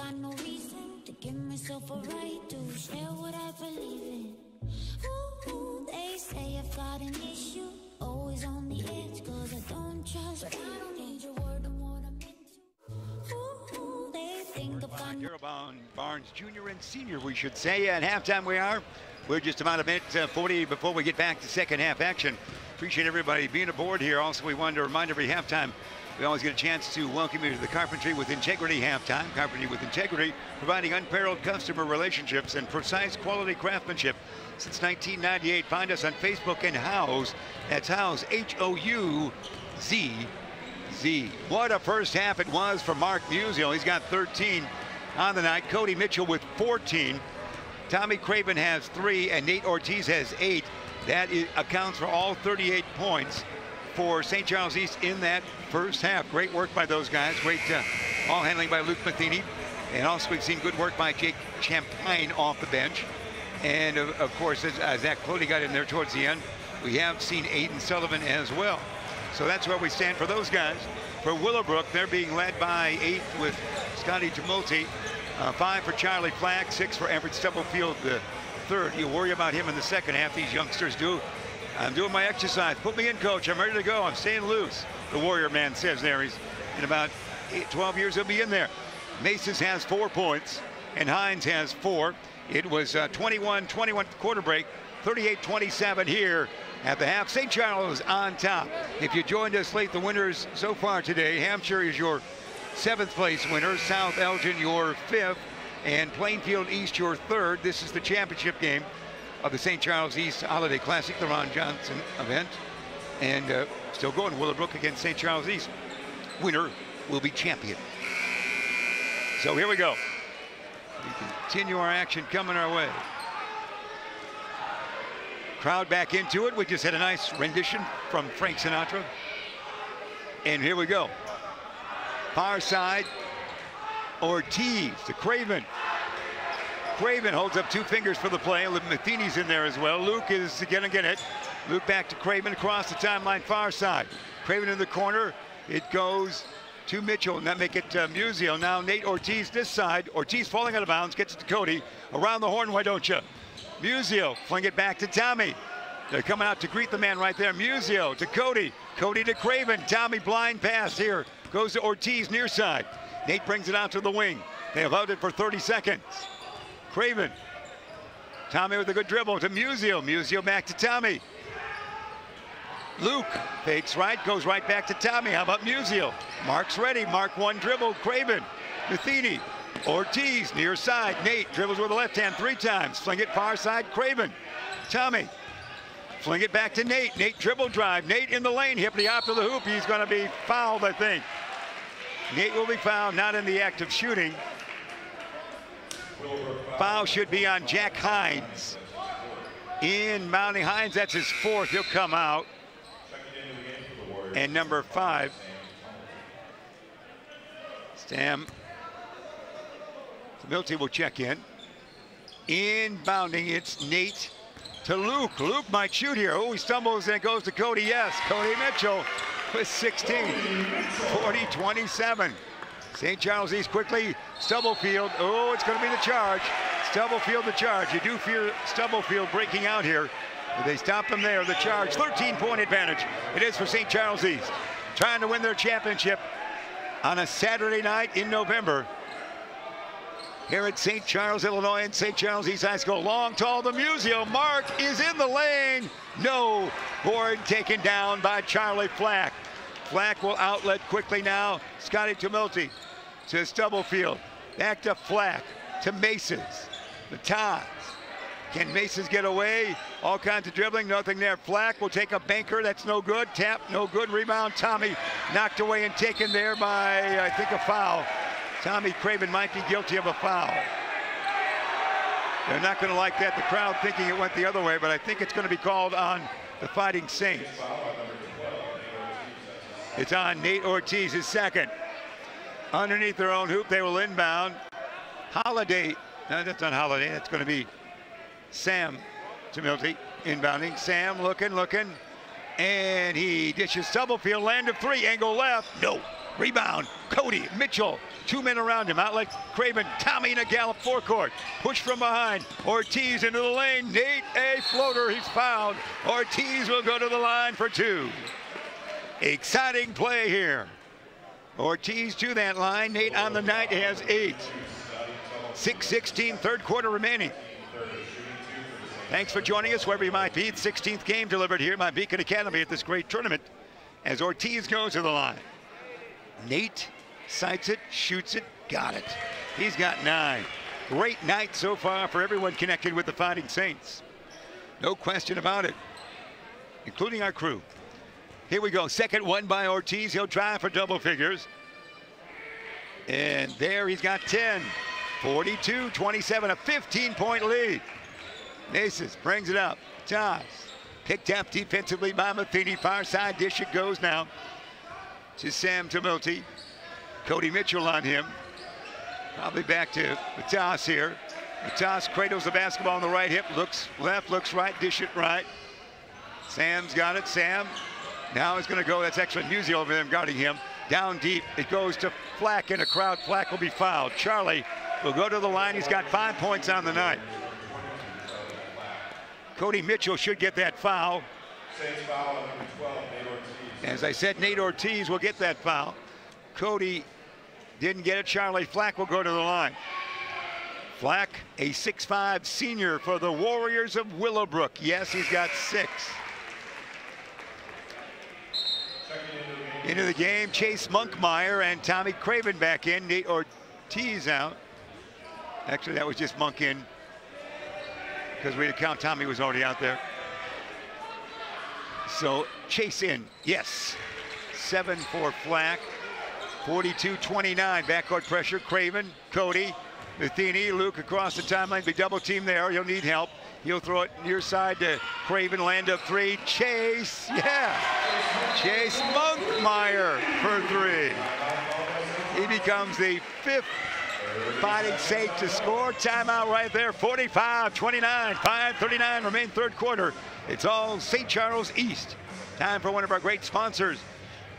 got no reason to give myself a right to share what I believe in. Ooh, they say I've got an issue, always on the edge, cause I don't trust. But I don't need your word, I'm what I'm into. Ooh, they think I've got no... Barnes Jr. and Sr., we should say. At halftime we are. We're just about a minute 40 before we get back to second half action. Appreciate everybody being aboard here. Also, we wanted to remind every halftime, we always get a chance to welcome you to the Carpentry with Integrity halftime. Carpentry with Integrity, providing unparalleled customer relationships and precise quality craftsmanship since 1998. Find us on Facebook and House. That's House, H-O-U-Z-Z. What a first half it was for Mark Musial. He's got 13 on the night. Cody Mitchell with 14. Tommy Craven has 3, and Nate Ortiz has 8. That accounts for all 38 points for St. Charles East in that first half. Great work by those guys. Great ball handling by Luke Matheny. And also we've seen good work by Jake Champagne off the bench. And of course, as Zach Clody got in there towards the end, we have seen Aiden Sullivan as well. So that's where we stand for those guys. For Willowbrook, they're being led by 8 with Scotty Tumulty. 5 for Charlie Flack, 6 for Everett Stubblefield, the third. You worry about him in the second half, these youngsters do. I'm doing my exercise. Put me in, coach. I'm ready to go. I'm staying loose. The Warrior man says there. He's in about 12 years, he'll be in there. Maces has 4 points, and Hines has 4. It was 21-21 quarter break, 38-27 here at the half. St. Charles on top. If you joined us late, the winners so far today, Hampshire is your 7th place winner, South Elgin your 5th, and Plainfield East your 3rd. This is the championship game of the St. Charles East Holiday Classic, the Ron Johnson event. And still going, Willowbrook against St. Charles East. Winner will be champion. So here we go. We continue our action coming our way. Crowd back into it. We just had a nice rendition from Frank Sinatra. And here we go. Far side, Ortiz to Craven. Craven holds up 2 fingers for the play. Matheny's in there as well. Luke is gonna get it. Luke back to Craven across the timeline, far side. Craven in the corner. It goes to Mitchell, and that make it Musial. Now Nate Ortiz this side. Ortiz falling out of bounds, gets it to Cody. Around the horn, why don't you? Musial, fling it back to Tommy. They're coming out to greet the man right there. Musial to Cody. Cody to Craven. Tommy blind pass here. Goes to Ortiz near side. Nate brings it out to the wing. They have held it for 30 seconds. Craven. Tommy with a good dribble to Musial. Musial back to Tommy. Luke fakes right, goes right back to Tommy. How about Musial? Mark's ready. Mark 1 dribble. Craven. Matheny. Ortiz near side. Nate dribbles with the left hand 3 times. Fling it far side. Craven. Tommy. Fling it back to Nate. Nate dribble drive. Nate in the lane. Hippity hop to the hoop. He's going to be fouled, I think. Nate will be fouled, not in the act of shooting. Foul should be on Jack Hines. Inbounding Hines, that's his 4th. He'll come out. And number 5, Stam Milty will check in. Inbounding, it's Nate to Luke. Luke might shoot here. Oh, he stumbles and it goes to Cody. Yes, Cody Mitchell with 16. 40-27. St. Charles East quickly. Stubblefield. Oh, it's going to be the charge. Stubblefield the charge. You do fear Stubblefield breaking out here. They stop them there. The charge. 13-point advantage. It is for St. Charles East. Trying to win their championship on a Saturday night in November. Here at St. Charles, Illinois, and St. Charles East High School. Long, tall, the Musial. Mark is in the lane. No. Board taken down by Charlie Flack. Flack will outlet quickly now. Scotty Tumulty to Stubblefield. Back to Flack. To Maces. The Tots. Can Maces get away? All kinds of dribbling. Nothing there. Flack will take a banker. That's no good. Tap. No good. Rebound. Tommy knocked away and taken there by, I think, a foul. Tommy Craven might be guilty of a foul. They're not going to like that. The crowd thinking it went the other way, but I think it's going to be called on the Fighting Saints. It's on Nate Ortiz, his 2nd. Underneath their own hoop, they will inbound. Holiday. No, that's not Holiday. That's going to be Sam Tumulty inbounding. Sam looking. And he dishes Stubblefield. Land of 3. Angle left. No. Rebound, Cody Mitchell. 2 men around him. Outlet Craven. Tommy in a gallop forecourt. Push from behind. Ortiz into the lane. Nate, a floater. He's fouled. Ortiz will go to the line for 2. Exciting play here. Ortiz to that line. Nate on the night has 8. 6:16, third quarter remaining. Thanks for joining us wherever you might be. The 16th game delivered here by Beacon Academy at this great tournament as Ortiz goes to the line. Nate sights it, shoots it, got it. He's got 9. Great night so far for everyone connected with the Fighting Saints. No question about it, including our crew. Here we go, second one by Ortiz. He'll try for double figures. And there he's got 10. 42-27, a 15-point lead. Maces brings it up. Toss. Picked up defensively by Matheny. Far side dish it goes now to Sam Tumilty. Cody Mitchell on him. Probably back to Matas here. Matas cradles the basketball on the right hip. Looks left, looks right, dish it right. Sam's got it. Sam now is going to go. That's excellent music over there guarding him. Down deep. It goes to Flack in a crowd. Flack will be fouled. Charlie will go to the line. He's got 5 points on the night. Cody Mitchell should get that foul. As I said, Nate Ortiz will get that foul. Cody didn't get it. Charlie Flack will go to the line. Flack, a 6'5" senior for the Warriors of Willowbrook. Yes, he's got 6. Into the game, Chase Monkmeyer and Tommy Craven back in. Nate Ortiz out. Actually, that was just Monk in because we didn't count Tommy was already out there. So Chase in, yes. 7 for Flack. 42-29, backcourt pressure. Craven, Cody, Matheny, Luke across the timeline. Be double team there. He'll need help. He'll throw it near side to Craven. Land up 3. Chase, yeah. Chase Monkmeyer for 3. He becomes the 5th Fighting Saint to score. Timeout right there. 45-29. 5:39 remain third quarter. It's all St. Charles East. Time for one of our great sponsors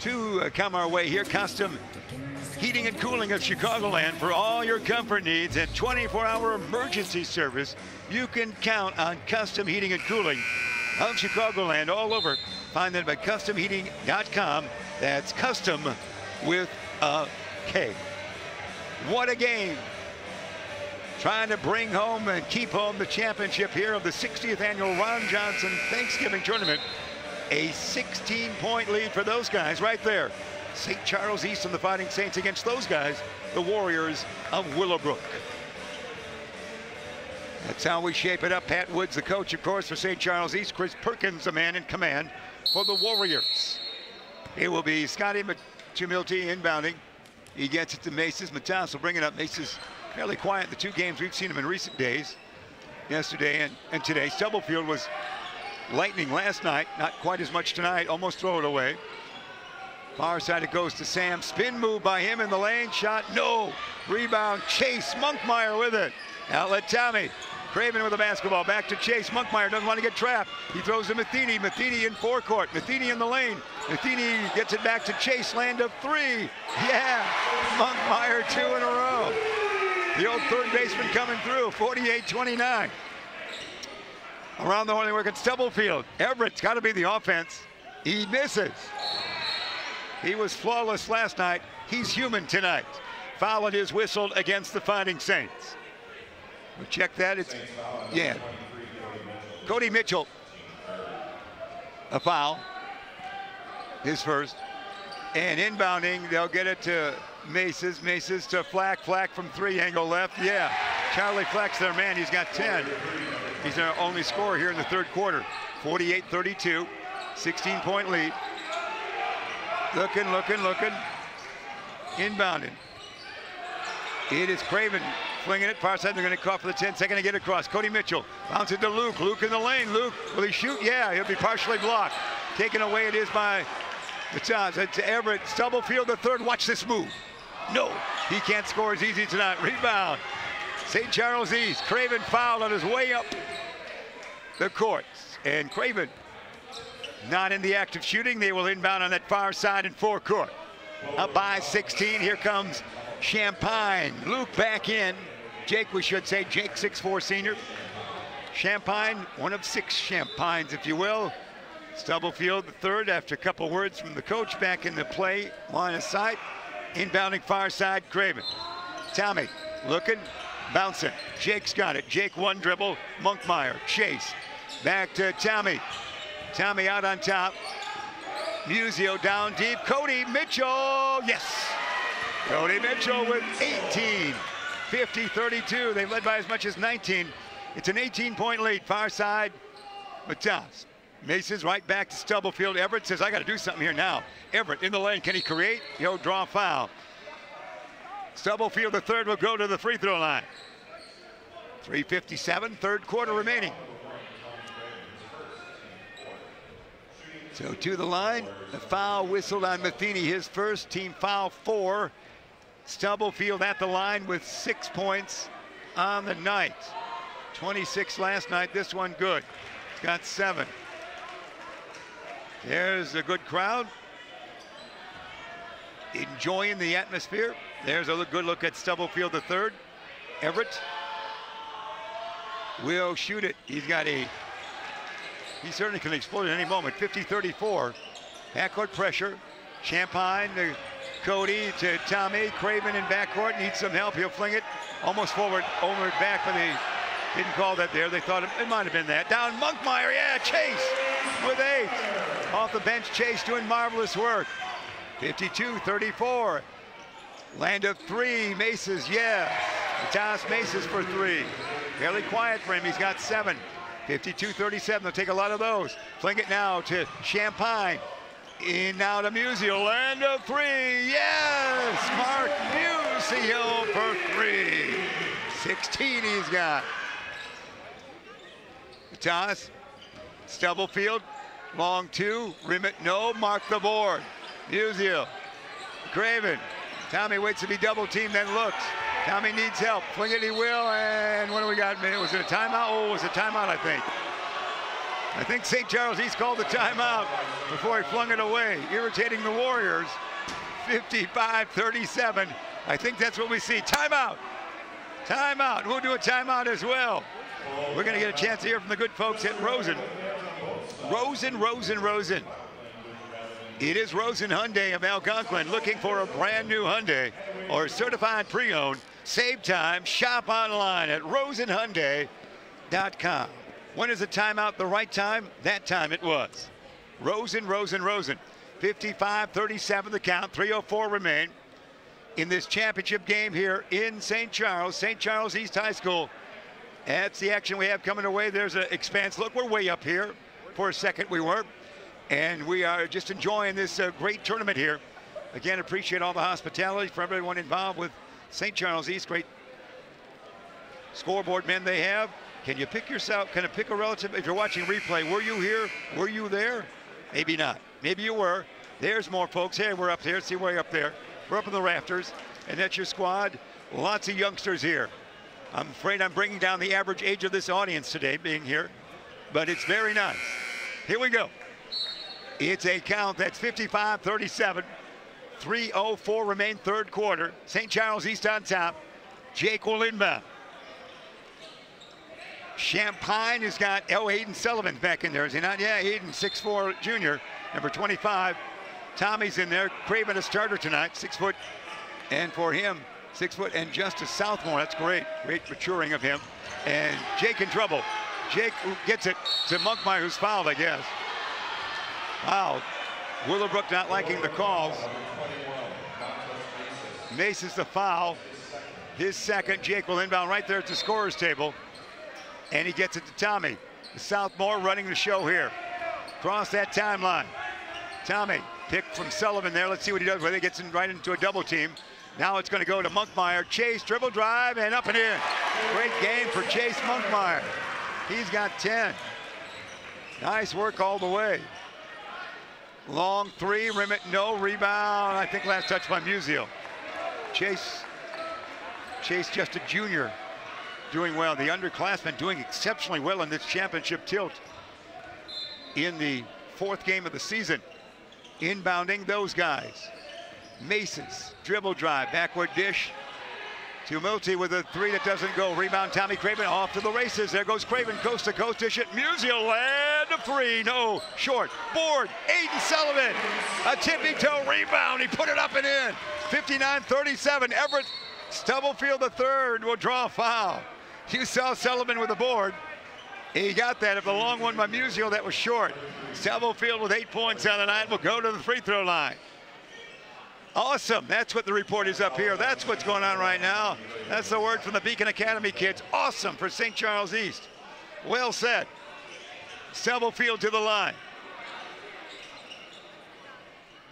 to come our way here. Custom Heating and Cooling of Chicagoland. For all your comfort needs and 24-hour emergency service, you can count on Custom Heating and Cooling of Chicagoland all over. Find them at customheating.com. That's custom with a K. What a game. Trying to bring home and keep home the championship here of the 60th annual Ron Johnson Thanksgiving Tournament. A 16-point lead for those guys right there. St. Charles East and the Fighting Saints against those guys, the Warriors of Willowbrook. That's how we shape it up. Pat Woods, the coach, of course, for St. Charles East. Chris Perkins, the man in command for the Warriors. It will be Scotty Tumilty inbounding. He gets it to Maces. Matas will bring it up. Maces fairly quiet the 2 games we've seen him in recent days. Yesterday and today. Stubblefield was lightning last night. Not quite as much tonight. Almost throw it away. Far side it goes to Sam. Spin move by him in the lane. Shot, no. Rebound, Chase Monkmeyer with it. Outlet Tommy. Craven with the basketball. Back to Chase. Monkmeyer doesn't want to get trapped. He throws to Matheny. Matheny in forecourt. Matheny in the lane. Matheny gets it back to Chase. Land of 3. Yeah. Monkmeyer 2 in a row. The old third baseman coming through. 48-29. Around the horn they work at Stubblefield. Everett's got to be the offense. He misses. He was flawless last night. He's human tonight. Foul is whistled against the Fighting Saints. We'll check that. It's, yeah. Cody Mitchell. A foul. His first. And inbounding, they'll get it to Maces. Maces to Flack. Flack from 3, angle left. Yeah. Charlie Flack's their man. He's got 10. He's their only scorer here in the third quarter. 48-32. 16-point lead. Looking. Inbounding. It is Craven flinging it. Far side, they're going to call for the 10-second to get across. Cody Mitchell. Bounce it to Luke. Luke in the lane. Luke, will he shoot? Yeah, he'll be partially blocked. Taken away it is by Matas. It's Everett. Stubblefield the third. Watch this move. No, he can't score as easy tonight. Rebound. St. Charles East. Craven fouled on his way up the courts. And Craven not in the act of shooting. They will inbound on that far side in forecourt. up by 16. Here comes Champagne. Luke back in. Jake, we should say. Jake, 6'4" senior. Champagne, one of 6 Champagnes, if you will. Stubblefield, the third, after a couple words from the coach, back in the play, line of sight. Inbounding far side, Craven. Tommy looking, bouncing. Jake's got it. Jake one dribble, Monkmeyer, chase. Back to Tommy. Tommy out on top. Musio down deep. Cody Mitchell, yes! Cody Mitchell with 18. 50-32. They led by as much as 19. It's an 18-point lead. Far side, Matas. Mason's right back to Stubblefield. Everett says, I got to do something here now. Everett in the lane. Can he create? He'll draw a foul. Stubblefield, the third, will go to the free throw line. 3:57, third quarter remaining. So to the line, the foul whistled on Matheny, his first, team foul 4. Stubblefield at the line with 6 points on the night. 26 last night, this one good. He's got 7. There's a good crowd enjoying the atmosphere. There's a good look at Stubblefield the third. Everett will shoot it. He certainly can explode at any moment. 50-34. Backcourt pressure. Champagne to Cody to Tommy. Craven in backcourt needs some help. He'll fling it almost forward, over back, but they didn't call that there. They thought it might have been that. Down Monkmeyer, yeah, Chase with 8. Off the bench, Chase doing marvelous work. 52-34. Land of 3, Maces, yeah. Matas Maces for 3. Fairly quiet for him, he's got 7. 52-37, they'll take a lot of those. Fling it now to Champagne. In now to Musio, land of 3, yes! Mark Musio for 3. 16 he's got. Matas, Stubblefield, long 2, rim it, no, mark the board. Musio, Craven. Tommy waits to be double teamed, then looks. Tommy needs help. Fling it, he will, and what do we got? Was it a timeout? Oh, it was a timeout, I think. I think St. Charles East called the timeout before he flung it away, irritating the Warriors. 55-37. I think that's what we see. Timeout. Timeout. We'll do a timeout as well. We're going to get a chance to hear from the good folks at Rosen. Rosen. It is Rosen Hyundai of Algonquin, looking for a brand new Hyundai or certified pre-owned. Save time, shop online at rosenhyundai.com. When is the timeout the right time? That time it was. Rosen. 55-37 the count, 3:04 remain in this championship game here in St. Charles East High School. That's the action we have coming away. There's an expanse. Look, we're way up here. For a second we were. And we are just enjoying this great tournament here. Again, appreciate all the hospitality for everyone involved with St. Charles East. Great scoreboard men they have. Can you pick yourself, can you pick a relative? If you're watching replay, were you here? Were you there? Maybe not. Maybe you were. There's more folks. Hey, we're up there. See, way up there. We're up in the rafters. And that's your squad. Lots of youngsters here. I'm afraid I'm bringing down the average age of this audience today being here. But it's very nice. Here we go. It's a count that's 55-37. 3:04 remain third quarter. St. Charles East on top. Jake will inbound. Champagne has got Hayden Sullivan back in there, is he not? Yeah, Hayden, 6'4" junior, number 25. Tommy's in there. Craven a starter tonight, 6 foot. And for him, 6 foot and just a sophomore. That's great. Great maturing of him. And Jake in trouble. Jake gets it to Monkmeyer, who's fouled, I guess. Fouled. Willowbrook not liking the calls. Mason's the foul. His second. Jake will inbound right there at the scorer's table. And he gets it to Tommy. The sophomore running the show here. Cross that timeline. Tommy, pick from Sullivan there. Let's see what he does. Where he gets right into a double team. Now it's going to go to Monkmeyer. Chase, dribble drive, and up and in. Great game for Chase Monkmeyer. He's got 10. Nice work all the way. Long 3, rim it, no, rebound. I think last touch by Musio. Chase just a junior, doing well. The underclassmen doing exceptionally well in this championship tilt in the 4th game of the season. Inbounding those guys. Maces, dribble drive, backward dish to Milty with a three that doesn't go. Rebound, Tommy Craven off to the races. There goes Craven, coast to coast, dish it. Musial and a three, no, short. Board, Aiden Sullivan, a tippy toe rebound. He put it up and in. 59-37, Everett Stubblefield III will draw a foul. You saw Sullivan with the board. He got that. If the long one by Musial, that was short. Stubblefield with 8 points on the night will go to the free throw line. Awesome. That's what the report is up here. That's what's going on right now. That's the word from the Beacon Academy kids. Awesome for St. Charles East. Well said. Stubblefield to the line.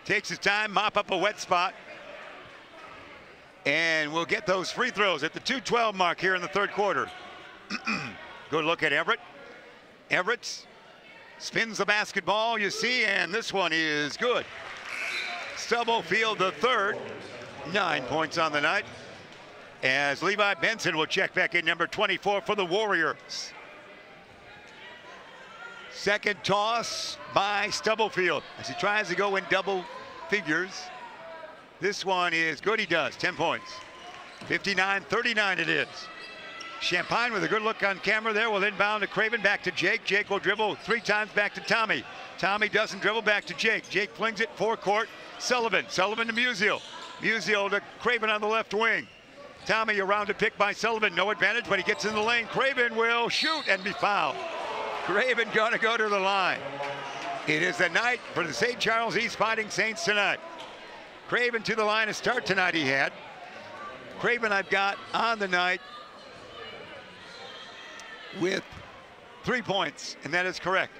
Takes his time, mop up a wet spot. And we'll get those free throws at the 2:12 mark here in the third quarter. Good look at Everett. Everett spins the basketball, you see, and this one is good. Stubblefield III, 9 points on the night, as Levi Benson will check back in, number 24 for the Warriors. Second toss by Stubblefield as he tries to go in double figures. This one is good, he does, 10 points. 59-39 it is. Champagne with a good look on camera there will inbound to Craven, back to Jake. Jake will dribble 3 times back to Tommy. Tommy doesn't dribble, back to Jake. Jake flings it forecourt. Sullivan to Musial. Musial to Craven on the left wing. Tommy around to pick by Sullivan. No advantage, but he gets in the lane. Craven will shoot and be fouled. Craven gonna go to the line. It is the night for the St. Charles East Fighting Saints tonight. Craven to the line to start tonight he had. Craven I've got on the night with 3 points, and that is correct.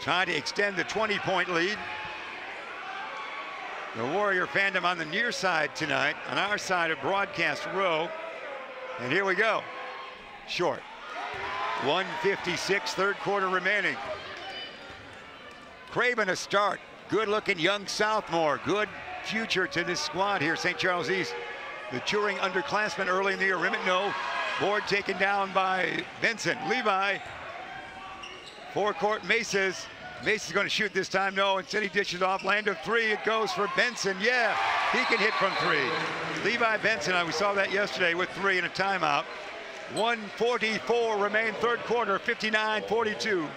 Trying to extend the 20-point lead. The Warrior fandom on the near side tonight, on our side of broadcast row. And here we go. Short. 1:56, third quarter remaining. Craven a start. Good looking young sophomore. Good future to this squad here, St. Charles East. The touring underclassmen early in the year. Rimmet, no. Board taken down by Benson. Levi. Forecourt Maces. Mace's going to shoot this time. No, instead he dishes off. Land of three. It goes for Benson. Yeah, he can hit from three. Levi Benson, we saw that yesterday with 3 in a timeout. 1:44 remain third quarter, 59-42.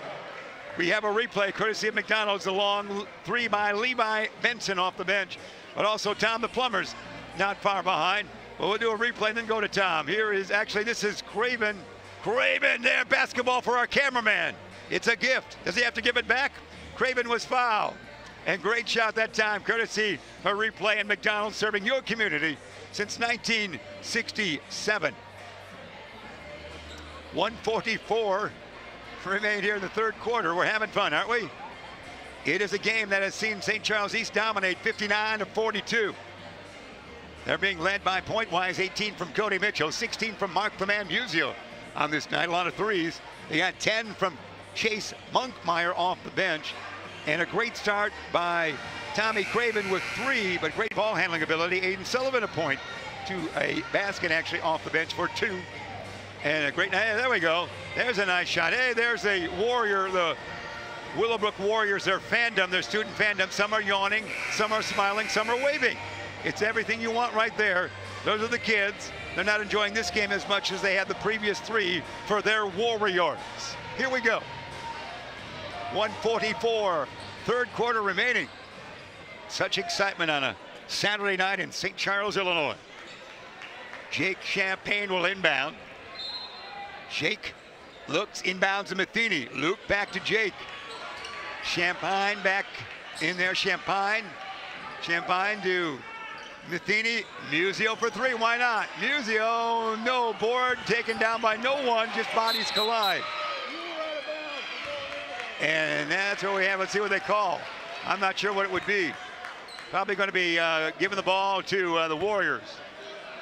We have a replay courtesy of McDonald's. The long 3 by Levi Benson off the bench, but also Tom the Plumbers not far behind. But we'll do a replay and then go to Tom. Here is actually, this is Craven. Craven there, basketball for our cameraman. It's a gift. Does he have to give it back? Craven was fouled. And great shot that time, courtesy of replay and McDonald's, serving your community since 1967. 1:44 remain here in the third quarter. We're having fun, aren't we? It is a game that has seen St. Charles East dominate 59-42. They're being led by point-wise 18 from Cody Mitchell, 16 from Mark the Man Buzio on this night. A lot of threes. They got 10 from Chase Monkmeyer off the bench. And a great start by Tommy Craven with 3, but great ball handling ability. Aiden Sullivan a point to a basket actually off the bench for 2. And a great, hey, there we go. There's a nice shot. Hey, there's a Warrior, the Willowbrook Warriors, their fandom, their student fandom. Some are yawning, some are smiling, some are waving. It's everything you want right there. Those are the kids. They're not enjoying this game as much as they had the previous 3 for their Warriors. Here we go. 1:44, third quarter remaining. Such excitement on a Saturday night in St. Charles, Illinois. Jake Champagne will inbound. Jake looks, inbounds to Matheny. Luke back to Jake. Champagne back in there. Champagne to Matheny. Musio for 3. Why not? Musio, no. Board taken down by no one. Just bodies collide. And that's what we have. Let's see what they call. I'm not sure what it would be. Probably going to be giving the ball to the Warriors.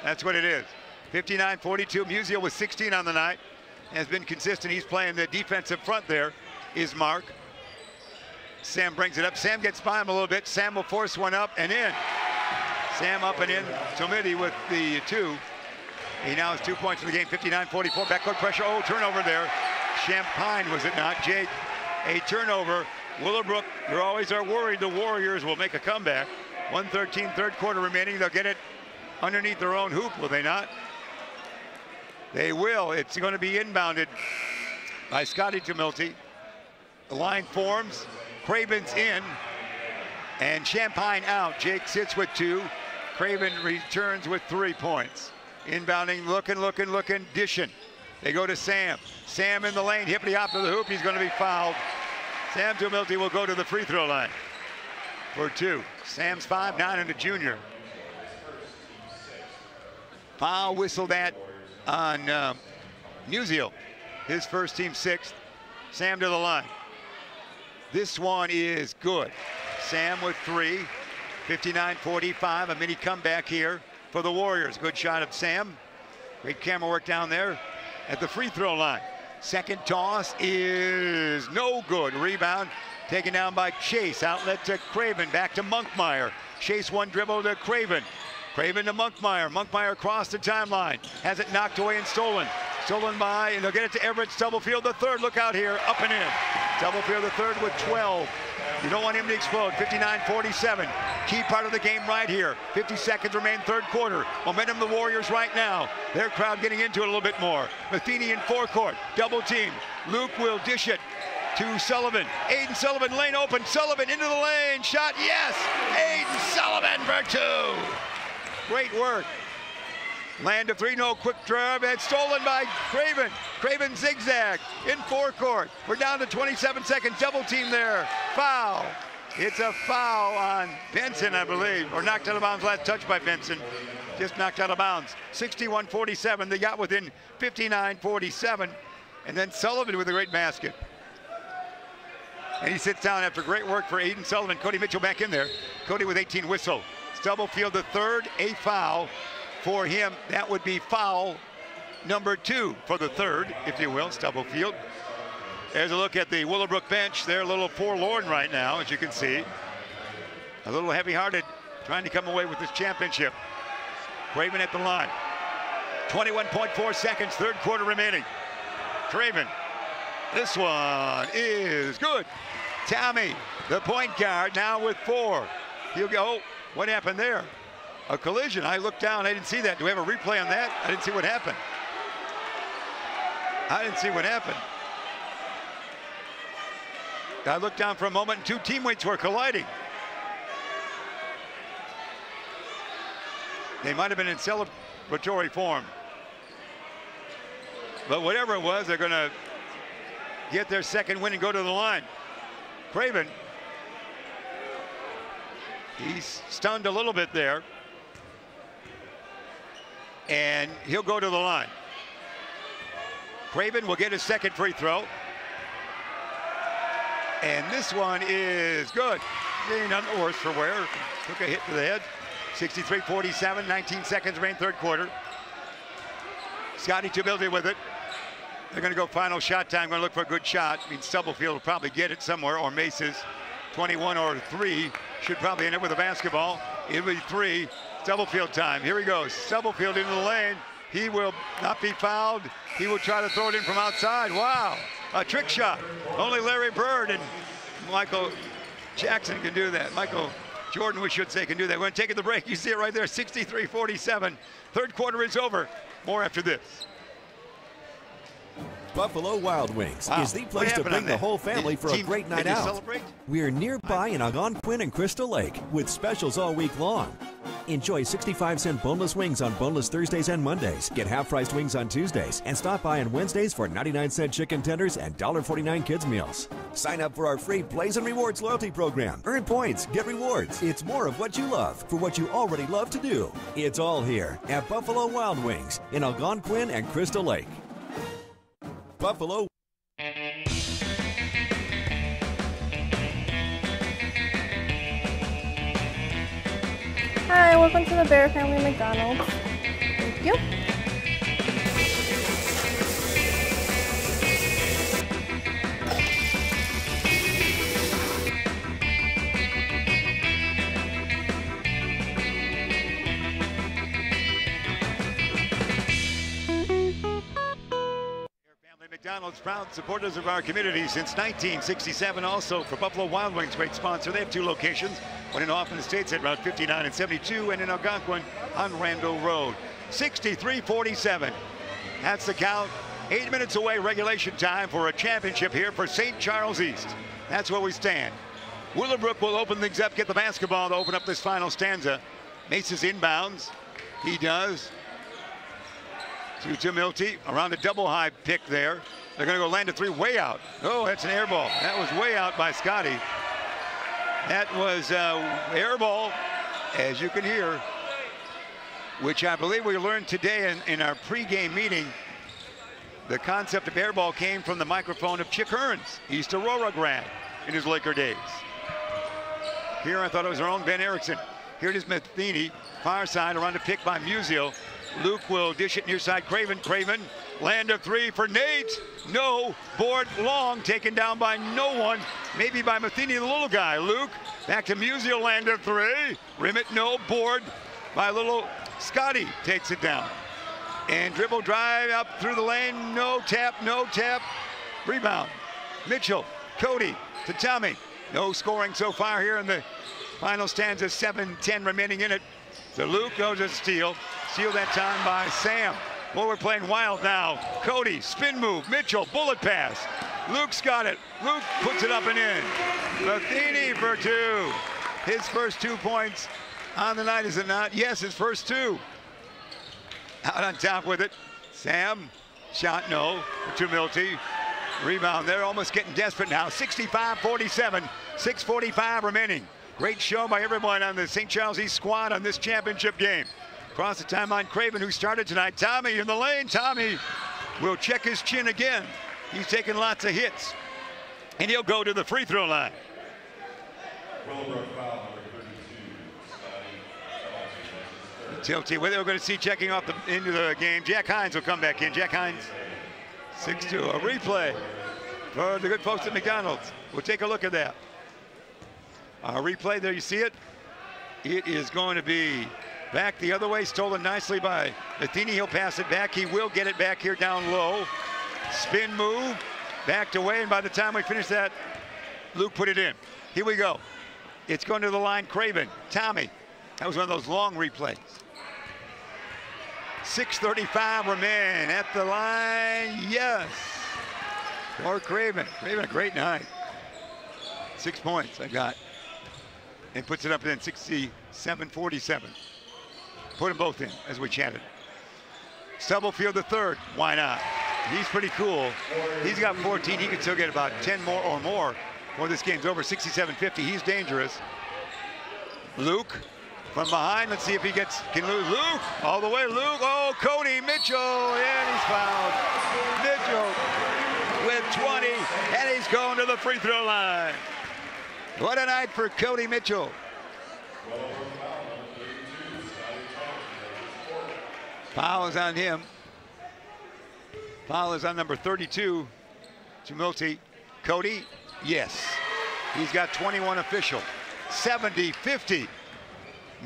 That's what it is. 59-42. Musio with 16 on the night. Has been consistent. He's playing the defensive front there, is Mark. Sam brings it up. Sam gets by him a little bit. Sam will force one up and in. Sam up and in. Tomidi with the 2. He now has 2 points in the game. 59-44. Backcourt pressure. Oh, turnover there. Champagne, was it not? Jake, a turnover. Willowbrook, you always are worried the Warriors will make a comeback. 1:13, third quarter remaining. They'll get it underneath their own hoop, will they not? They will. It's going to be inbounded by Scotty Tumilty. The line forms. Craven's in. And Champagne out. Jake sits with 2. Craven returns with 3 points. Inbounding, looking, dishing. They go to Sam. Sam in the lane, hippity hop to the hoop. He's going to be fouled. Sam Tumilty will go to the free throw line for 2. Sam's 5'9" and a junior. Foul whistled at on Musial. His first team 6th. Sam to the line. This one is good. Sam with 3. 59-45, a mini comeback here for the Warriors. Good shot of Sam. Great camera work down there at the free throw line. Second toss is no good. Rebound taken down by Chase. Outlet to Craven. Back to Monkmeyer. Chase one dribble to Craven. Craven to Monkmeyer. Monkmeyer across the timeline. Has it knocked away and stolen. Stolen by, and they'll get it to Everett Stubblefield the third. Look out here, up and in. Stubblefield the third with 12. You don't want him to explode. 59-47. Key part of the game right here. 50 seconds remain, third quarter. Momentum the Warriors right now. Their crowd getting into it a little bit more. Matheny in forecourt. Double team. Luke will dish it to Sullivan. Aiden Sullivan, lane open. Sullivan into the lane. Shot, yes! Aiden Sullivan for 2. Great work. Land of 3, no quick drive, and stolen by Craven. Craven zigzag in forecourt. We're down to 27 seconds, double team there. Foul. It's a foul on Benson, I believe, or knocked out of bounds, last touch by Benson. Just knocked out of bounds. 61-47, they got within 59-47. And then Sullivan with a great basket. And he sits down after great work for Aiden Sullivan. Cody Mitchell back in there. Cody with 18 whistle. Stubblefield the third, a foul. For him, that would be foul number 2 for the third, if you will, Stubblefield. There's a look at the Willowbrook bench. They're a little forlorn right now, as you can see. A little heavy-hearted, trying to come away with this championship. Craven at the line. 21.4 seconds, third quarter remaining. Craven, this one is good. Tommy, the point guard, now with 4. He'll go, what happened there? A collision. I looked down. I didn't see that. Do we have a replay on that? I didn't see what happened. I looked down for a moment and 2 teammates were colliding. They might have been in celebratory form. But whatever it was, they're going to get their second win and go to the line. Craven, he's stunned a little bit there. And he'll go to the line. Craven will get his second free throw. And this one is good. None the worse for wear. Took a hit to the head. 63-47, 19 seconds remain, third quarter. Scotty Tumilty with it. They're going to go final shot time. Going to look for a good shot. I mean, Stubblefield will probably get it somewhere, or Maces. 21 or 3 should probably end up with a basketball. It'll be 3. Stubblefield time. Here he goes. Stubblefield into the lane. He will not be fouled. He will try to throw it in from outside. Wow. A trick shot. Only Larry Bird and Michael Jackson can do that. Michael Jordan, we should say, can do that. We're going to take it to the break. You see it right there. 63-47. Third quarter is over. More after this. Buffalo Wild Wings is the place to bring the whole family for a great night out. Celebrate? We're nearby in Algonquin and Crystal Lake with specials all week long. Enjoy 65-cent boneless wings on boneless Thursdays and Mondays. Get half-priced wings on Tuesdays. And stop by on Wednesdays for 99-cent chicken tenders and $1.49 kids meals. Sign up for our free Blaze and Rewards loyalty program. Earn points, get rewards. It's more of what you love for what you already love to do. It's all here at Buffalo Wild Wings in Algonquin and Crystal Lake. Buffalo. Hi, welcome to the Bear Family McDonald's. Thank you. McDonald's, proud supporters of our community since 1967. Also for Buffalo Wild Wings, great sponsor. They have 2 locations, one in off in the States at Route 59 and 72, and in Algonquin on Randall Road. 63-47. That's the count. 8 minutes away, regulation time for a championship here for St. Charles East. That's where we stand. Willowbrook will open things up, get the basketball to open up this final stanza. Mace's inbounds. He does. To Milty around the double high pick there. They're going to go land a 3 way out. Oh, that's an air ball. That was way out by Scotty. That was air ball, as you can hear, which I believe we learned today in our pregame meeting. The concept of air ball came from the microphone of Chick Hearns, East Aurora grad in his Laker days. Here I thought it was our own Ben Erickson. Here it is Matheny, far side around the pick by Musio. Luke will dish it near side. Craven, land a 3 for Nate. No, board long, taken down by no one. Maybe by Matheny, the little guy. Luke, back to Musio, land a 3. Rim it, no, board by little Scotty, takes it down. And dribble drive up through the lane, no tap. Rebound, Mitchell, Cody to Tommy. No scoring so far here in the final stanza, 7:10 remaining in it. So Luke goes to steal that time by Sam. Well, we're playing wild now. Cody, spin move, Mitchell, bullet pass. Luke's got it. Luke puts it up and in. Matheny for 2. His first 2 points on the night, is it not? Yes, his first 2. Out on top with it. Sam, shot no, to Milty. Rebound, they're almost getting desperate now. 65-47, 6:45 remaining. Great show by everyone on the St. Charles East squad on this championship game. Across the timeline, Craven, who started tonight. Tommy in the lane. Tommy will check his chin again. He's taken lots of hits. And he'll go to the free throw line. Tilty, whether we're going to see checking off into the game. Jack Hines will come back in. Jack Hines, 6'2", a replay for the good folks at McDonald's. We'll take a look at that. Our replay, there you see it. It is going to be back the other way, stolen nicely by Matheny. He'll pass it back. He will get it back here down low. Spin move, backed away, and by the time we finish that, Luke put it in. Here we go. It's going to the line, Craven. Tommy, that was one of those long replays. 6:35 remain at the line, yes. For Craven. Craven, a great night. 6 points I got. And puts it up in 67-47. Put them both in as we chatted. Stubblefield the third, why not? He's pretty cool. He's got 14, he can still get about 10 more or more before this game's over. 67-50, he's dangerous. Luke from behind, let's see if he can lose. Luke, all the way, Luke, oh, Cody Mitchell, and he's fouled. Mitchell with 20, and he's going to the free throw line. What a night for Cody Mitchell. Foul is on him. Foul is on number 32, Tumulty. Cody, yes. He's got 21 official. 70-50.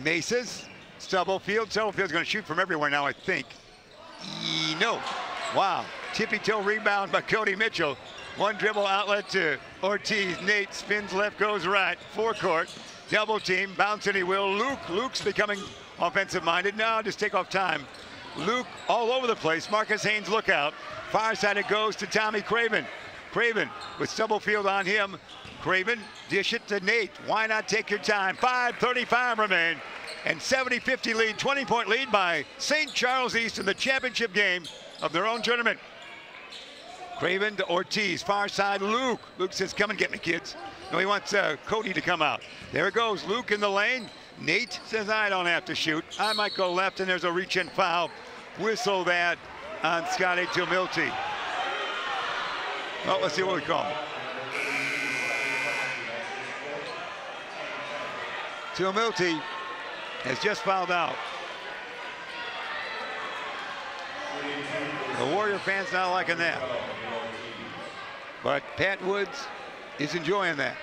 Maces, Stubblefield's going to shoot from everywhere now, I think. No. Wow. Tippy toe rebound by Cody Mitchell. One dribble outlet to Ortiz. Nate spins left, goes right. Forecourt. Double team. Bounce and he will. Luke's becoming offensive minded. Now just take off time. Luke all over the place. Marcus Haynes, look out. Far side it goes to Tommy Craven. Craven with Stubblefield on him. Craven, dish it to Nate. Why not take your time? 5:35 remain. And 70-50 lead, 20-point lead by St. Charles East in the championship game of their own tournament. Craven to Ortiz, far side, Luke. Luke says, come and get me, kids. No, he wants Cody to come out. There it goes, Luke in the lane. Nate says, I don't have to shoot. I might go left, and there's a reach-in foul. Whistle that on Scotty Tumilty. Well, let's see what we call it. Tumilty has just fouled out. The Warrior fans not liking that. But Pat Woods is enjoying that.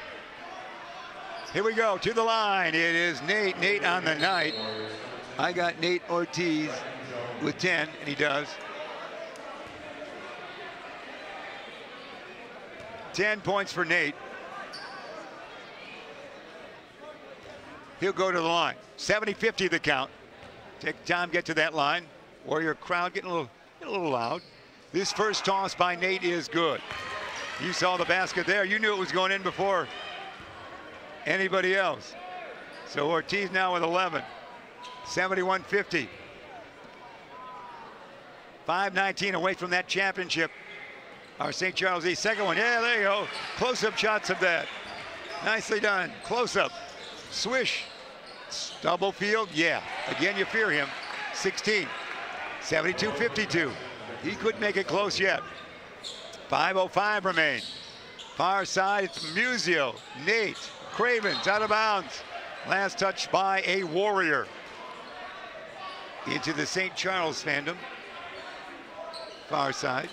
Here we go to the line. It is Nate. Nate on the night. I got Nate Ortiz with 10, and he does. 10 points for Nate. He'll go to the line. 70-50 the count. Take time to get to that line. Warrior crowd getting a little loud. This first toss by Nate is good. You saw the basket there. You knew it was going in before anybody else. So Ortiz now with 11. 71-50. 5:19 away from that championship. Our St. Charles East second one. Yeah, there you go. Close-up shots of that. Nicely done. Close-up. Swish. Stubblefield. Yeah. Again, you fear him. 16. 72-52. He couldn't make it close yet. 5:05 remain. Far side, it's Musio. Nate Cravens out of bounds. Last touch by a Warrior. Into the St. Charles fandom. Far side.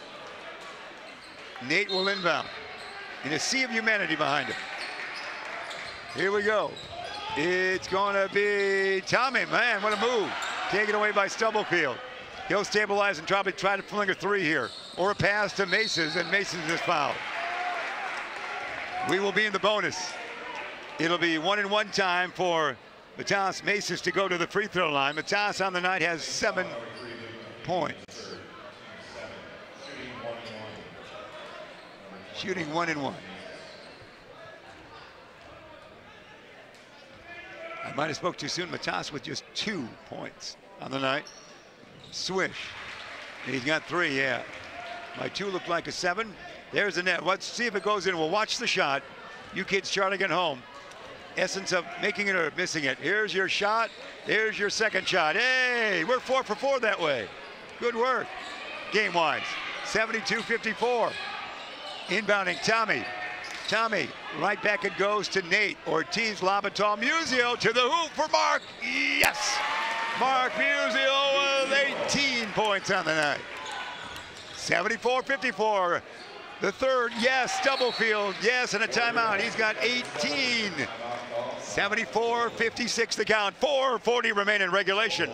Nate will inbound. In a sea of humanity behind him. Here we go. It's going to be Tommy. Man, what a move. Taken away by Stubblefield. He'll stabilize and probably try to fling a three here. Or a pass to Masons, and Masons is fouled. We will be in the bonus. It'll be 1-and-1 time for Matas Masons to go to the free throw line. Matas on the night has 7 points. Shooting 1-and-1. I might have spoke too soon. Matas with just 2 points on the night. Swish. And he's got 3, yeah. My 2 looked like a 7. There's the net. Let's see if it goes in. We'll watch the shot. You kids charting at home. Essence of making it or missing it. Here's your shot. Here's your second shot. Hey, we're 4 for 4 that way. Good work. Game-wise. 72-54. Inbounding Tommy. Tommy, right back it goes to Nate. Ortiz, Labatol, Musio to the hoop for Mark. Yes! Mark Musio with 18 points on the night. 74-54. The third, yes. Stubblefield, yes, and a timeout. He's got 18. 74-56 the count. 4:40 remain in regulation.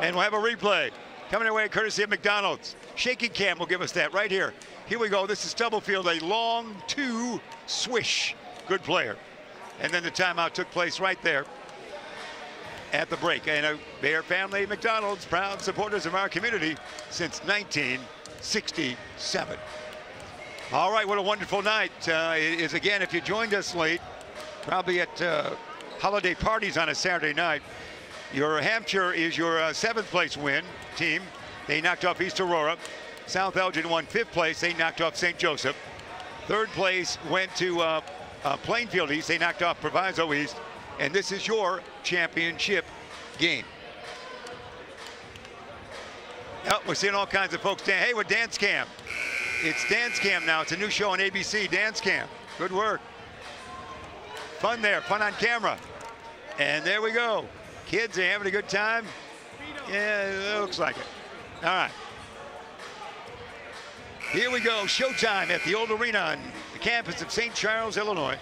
And we'll have a replay coming away courtesy of McDonald's. Shaky cam will give us that right here. Here we go. This is Stubblefield, a long 2 swish. Good player. And then the timeout took place right there at the break. And a Bear family McDonald's, proud supporters of our community since 1967. All right, what a wonderful night. It is again, if you joined us late, probably at holiday parties on a Saturday night. Your Hampshire is your 7th place win team. They knocked off East Aurora. South Elgin won 5th place. They knocked off St. Joseph. 3rd place went to Plainfield East. They knocked off Proviso East. And this is your championship game. Oh, we're seeing all kinds of folks. Hey, with Dance Cam. It's Dance Cam now. It's a new show on ABC, Dance Cam. Good work. Fun there, fun on camera. And there we go. Kids are having a good time. Yeah, it looks like it. All right. Here we go, showtime at the old arena on the campus of St. Charles, Illinois.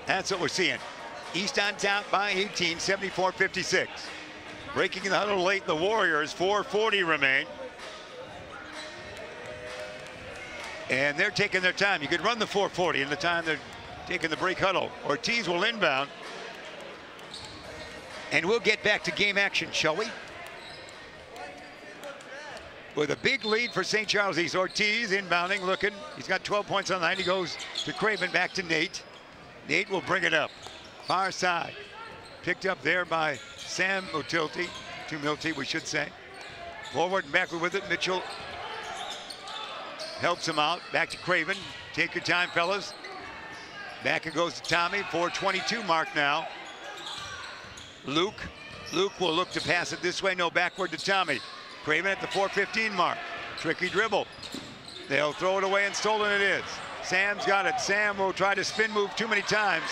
That's what we're seeing. East on top by 18, 74-56. Breaking the huddle late, the Warriors, 4:40 remain. And they're taking their time. You could run the 4:40 in the time they're taking the break huddle. Ortiz will inbound. And we'll get back to game action, shall we? With a big lead for St. Charles East. Ortiz inbounding, looking. He's got 12 points on the night. He goes to Craven, back to Nate. Nate will bring it up. Far side. Picked up there by Sam Tumilty, we should say. Forward and backward with it. Mitchell helps him out. Back to Craven. Take your time, fellas. Back it goes to Tommy. 4:22 mark now. Luke will look to pass it this way. No, backward to Tommy. Craven at the 4:15 mark. Tricky dribble. They'll throw it away, and stolen it is. Sam's got it. Sam will try to spin move too many times.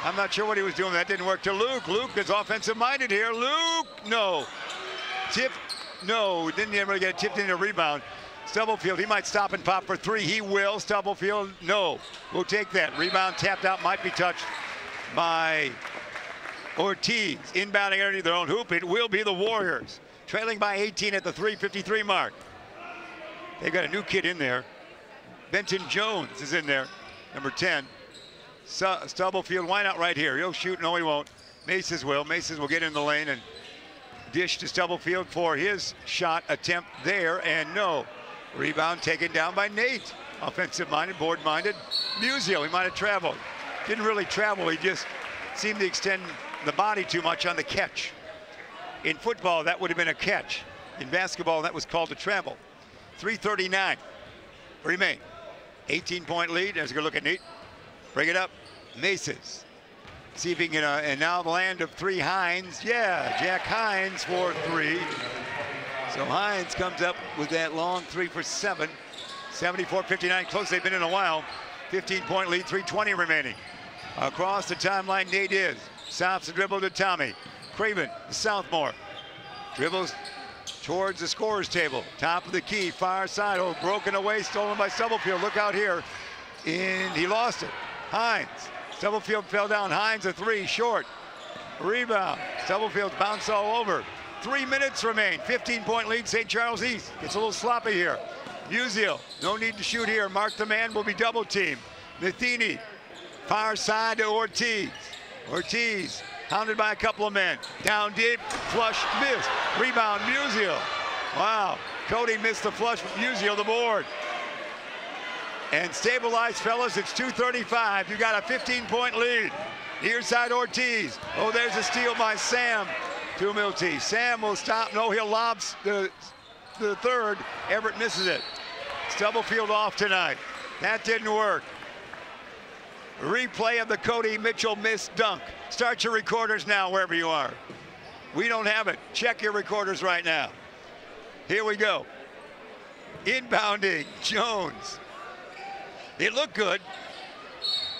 I'm not sure what he was doing. That didn't work to Luke. Luke is offensive minded here. Luke, no. Tip, no. Didn't even get it tipped into a rebound. Stubblefield, he might stop and pop for 3. He will. Stubblefield, no. We'll take that. Rebound tapped out, might be touched by Ortiz. Inbounding underneath their own hoop. It will be the Warriors. Trailing by 18 at the 3:53 mark. They've got a new kid in there. Benton Jones is in there, number 10. Stubblefield, why not right here? He'll shoot. No, he won't. Maces will. Maces will get in the lane and dish to Stubblefield for his shot attempt there, and no. Rebound taken down by Nate. Offensive-minded, board-minded. Musio, he might have traveled. Didn't really travel. He just seemed to extend the body too much on the catch. In football, that would have been a catch. In basketball, that was called a travel. 3:39 remain. 18-point lead. There's a good look at Nate. Bring it up. Maces. See if he can, and now the land of three, Hines. Yeah, Jack Hines for three. So Hines comes up with that long three for 7. 74-59, close they've been in a while. 15-point lead, 3:20 remaining. Across the timeline, Nate is. Stops the dribble to Tommy. Craven, the sophomore. Dribbles towards the scorer's table. Top of the key, far side. Oh, broken away, stolen by Stubblefield. Look out here. And he lost it. Hines. Stubblefield fell down. Hines a three, short. Rebound. Stubblefield bounced all over. 3 minutes remain. 15-point lead, St. Charles East. Gets a little sloppy here. Musio, no need to shoot here. Mark the man will be double teamed. Matheny, far side to Ortiz. Ortiz, hounded by a couple of men. Down deep, flush, missed. Rebound, Musio. Wow, Cody missed the flush with Musio, the board. And stabilized, fellas, it's 2:35. You got a 15-point lead. Near side Ortiz. Oh, there's a steal by Sam to Milty. Sam will stop. No, he'll lob the third. Everett misses it. Stubblefield off tonight. That didn't work. Replay of the Cody Mitchell missed dunk. Start your recorders now wherever you are. We don't have it. Check your recorders right now. Here we go. Inbounding, Jones. It looked good.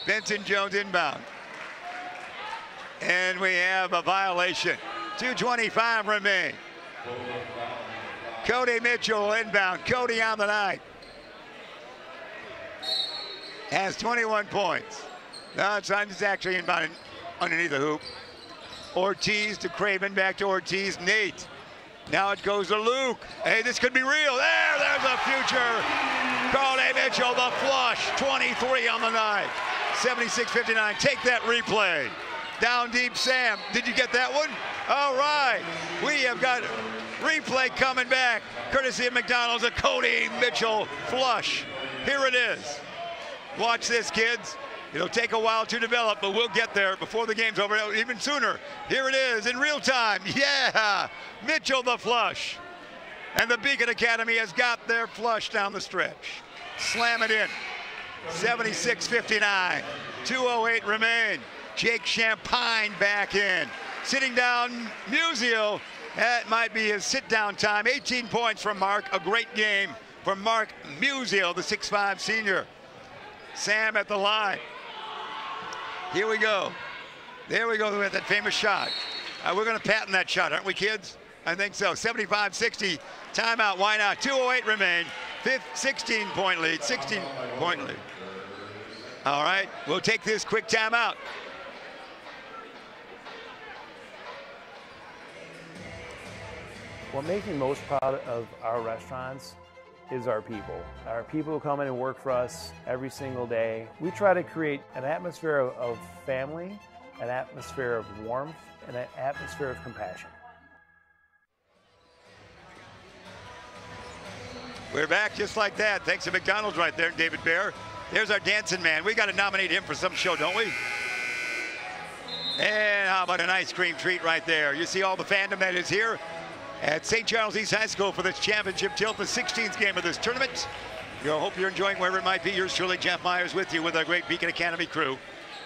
Benton Jones inbound. And we have a violation. 2:25 remain. Cody Mitchell inbound. Cody on the night. Has 21 points. No, it's actually inbound underneath the hoop. Ortiz to Craven, back to Ortiz. Nate. Now it goes to Luke. Hey, this could be real. There's a future. Cody Mitchell, the flush. 23 on the night. 76-59. Take that replay. Down deep, Sam. Did you get that one? All right. We have got replay coming back. Courtesy of McDonald's, a Cody Mitchell flush. Here it is. Watch this, kids. It'll take a while to develop, but we'll get there before the game's over, even sooner. Here it is in real time. Yeah, Mitchell the flush. And the Beacon Academy has got their flush down the stretch. Slam it in. 76-59. 2:08 remain. Jake Champagne back in. Sitting down, Musio. That might be his sit-down time. 18 points from Mark. A great game from Mark Musio, the 6'5 senior. Sam at the line. Here we go. There we go with that famous shot. We're going to patent that shot, aren't we, kids? I think so. 75-60. Timeout. Why not? 2:08 remain. 16-point lead. 16-point lead. All right. We'll take this quick timeout. What makes me most proud of our restaurants is our people. Our people who come in and work for us every single day. We try to create an atmosphere of family, an atmosphere of warmth, and an atmosphere of compassion. We're back just like that. Thanks to McDonald's right there, David Bear. There's our dancing man. We got to nominate him for some show, don't we? And how about an ice cream treat right there? You see all the fandom that is here at St. Charles East High School for this championship tilt, the 16th game of this tournament. I hope you're enjoying wherever it might be. Yours truly, Jeff Myers, with you with our great Beacon Academy crew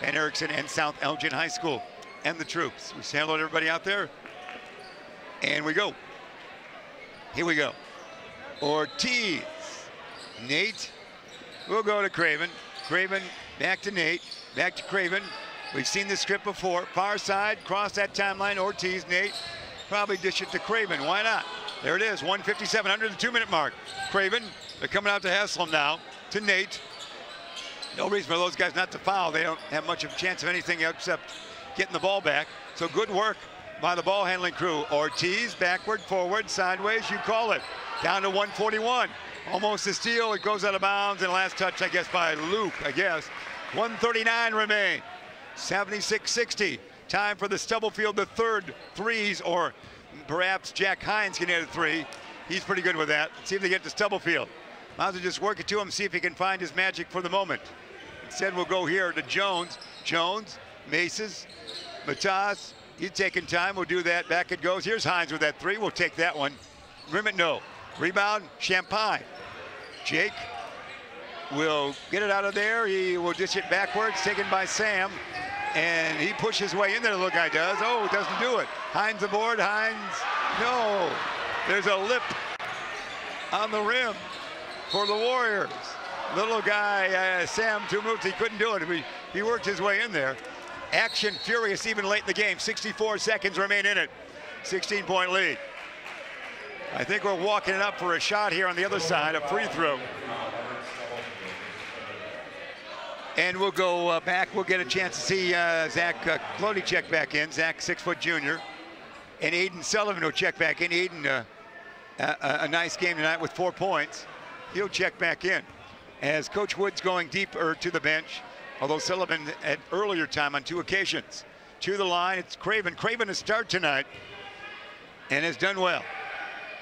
and Erickson and South Elgin High School and the troops. We say hello to everybody out there. And we go. Here we go. Ortiz. Nate. We'll go to Craven. Craven back to Nate. Back to Craven. We've seen this script before. Far side, cross that timeline. Ortiz, Nate. Probably dish it to Craven. Why not? There it is, 1:57 under the 2-minute mark. Craven, they're coming out to Haslam now, to Nate. No reason for those guys not to foul. They don't have much of a chance of anything except getting the ball back. So good work by the ball handling crew. Ortiz, backward, forward, sideways, you call it. Down to 141. Almost a steal. It goes out of bounds, and last touch, I guess, by Luke, I guess. 1:39 remain. 76-60. Time for the Stubblefield, the third threes, or perhaps Jack Hines can hit a three. He's pretty good with that. Let's see if they get to Stubblefield. Might as well just work it to him, see if he can find his magic for the moment. Instead, we'll go here to Jones. Jones, Maces, Matas. He's taking time. We'll do that. Back it goes. Here's Hines with that three. We'll take that one. Rim it, no. Rebound, Champagne. Jake will get it out of there. He will dish it backwards, taken by Sam. And he pushes his way in there, the little guy does. Oh, doesn't do it. Hines aboard, Hines. No, there's a lip on the rim for the Warriors. Little guy, Sam, 2 moves, he couldn't do it. He worked his way in there. Action furious even late in the game. 64 seconds remain in it. 16-point lead. I think we're walking it up for a shot here on the other side, a free throw. And we'll go back. We'll get a chance to see Zach Clody check back in. Zach, 6-foot junior. And Aiden Sullivan will check back in. Aiden, a nice game tonight with 4 points. He'll check back in. As Coach Wood's going deeper to the bench, although Sullivan at earlier time on 2 occasions. To the line, it's Craven. Craven to start tonight and has done well.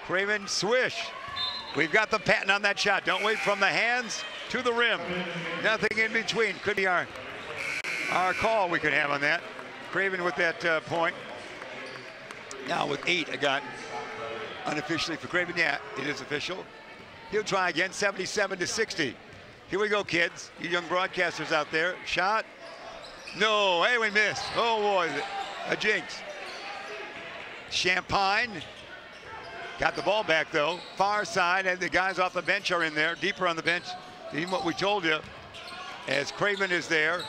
Craven, swish. We've got the patent on that shot. Don't wait from the hands to the rim. Nothing in between. Could be our call we could have on that. Craven with that point. Now with 8, I got unofficially for Craven. Yeah, it is official. He'll try again, 77-60. Here we go, kids. You young broadcasters out there. Shot. No, hey, we missed. Oh boy, a jinx. Champagne. Got the ball back though. Far side, and the guys off the bench are in there, deeper on the bench. Even what we told you, as Craven is there.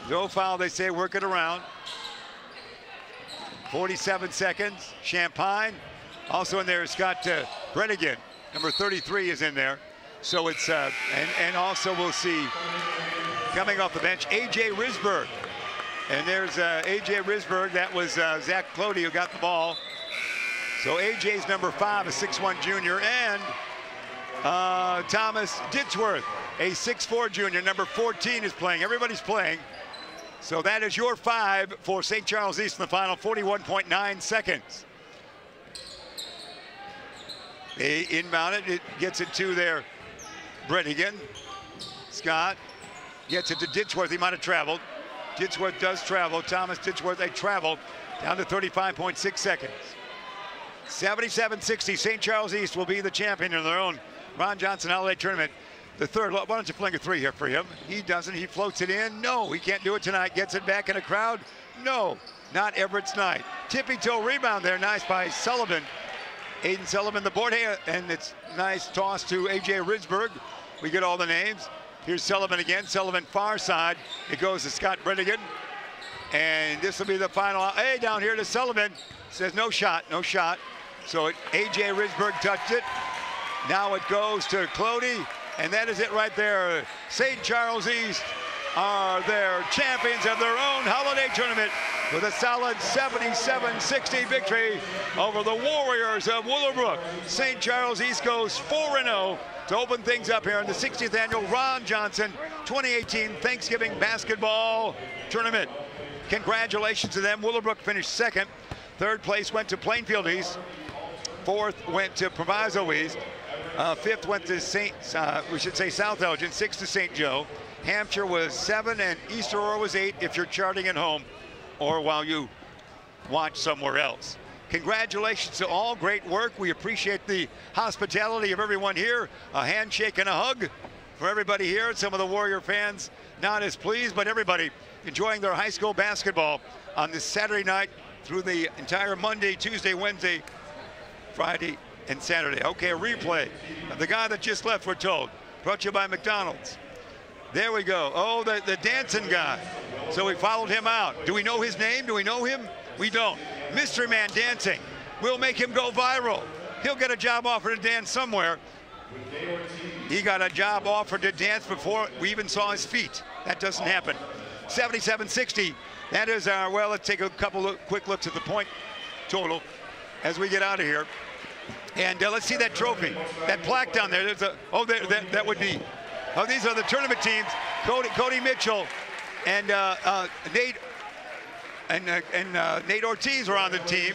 No foul, they say, work it around. 47 seconds. Champagne. Also in there is Scott Brennigan. Number 33 is in there. So it's, and also we'll see coming off the bench, A.J. Risberg. And there's A.J. Risberg. That was Zach Clody who got the ball. So A.J.'s number 5, a 6'1 junior, and Thomas Ditchworth, a 6'4 junior, number 14 is playing. Everybody's playing. So that is your 5 for St. Charles East in the final, 41.9 seconds. They inbound it, it gets it to their Brennigan. Scott gets it to Ditchworth, he might have traveled. Ditchworth does travel, Thomas Ditchworth, they traveled down to 35.6 seconds. 77-60, St. Charles East will be the champion in their own Ron Johnson Holiday Tournament. The third, why don't you fling a 3 here for him? He doesn't, he floats it in. No, he can't do it tonight. Gets it back in a crowd. No, not Everett's night. Tippy toe rebound there, nice by Sullivan. Aiden Sullivan, the board, and it's nice toss to A.J. Risberg. We get all the names. Here's Sullivan again, Sullivan far side. It goes to Scott Brennigan. And this will be the final, hey, down here to Sullivan. Says no shot, no shot. So A.J. Risberg touched it. Now it goes to Clody, and that is it right there. St. Charles East are their champions of their own holiday tournament with a solid 77-60 victory over the Warriors of Willowbrook. St. Charles East goes 4-0 to open things up here in the 60th annual Ron Johnson 2018 Thanksgiving Basketball Tournament. Congratulations to them. Willowbrook finished 2nd. 3rd place went to Plainfield East. 4th went to Proviso East. 5th went to South Elgin. 6th to St. Joe. Hampshire was 7 and East Aurora was 8 if you're charting at home or while you watch somewhere else. Congratulations to all, great work. We appreciate the hospitality of everyone here. A handshake and a hug for everybody here. Some of the Warrior fans not as pleased, but everybody enjoying their high school basketball on this Saturday night through the entire Monday, Tuesday, Wednesday, Friday, and Saturday. Okay, a replay of the guy that just left, we're told. Brought to you by McDonald's. There we go. Oh, the dancing guy. So we followed him out. Do we know his name? Do we know him? We don't. Mystery Man dancing. We'll make him go viral. He'll get a job offer to dance somewhere. He got a job offer to dance before we even saw his feet. That doesn't happen. 77-60. That is our, well, let's take a couple of quick looks at the point total as we get out of here. And let's see that trophy, that plaque down there. There's a, oh, that would be, oh, these are the tournament teams. Cody Mitchell and Nate Nate Ortiz were on the team,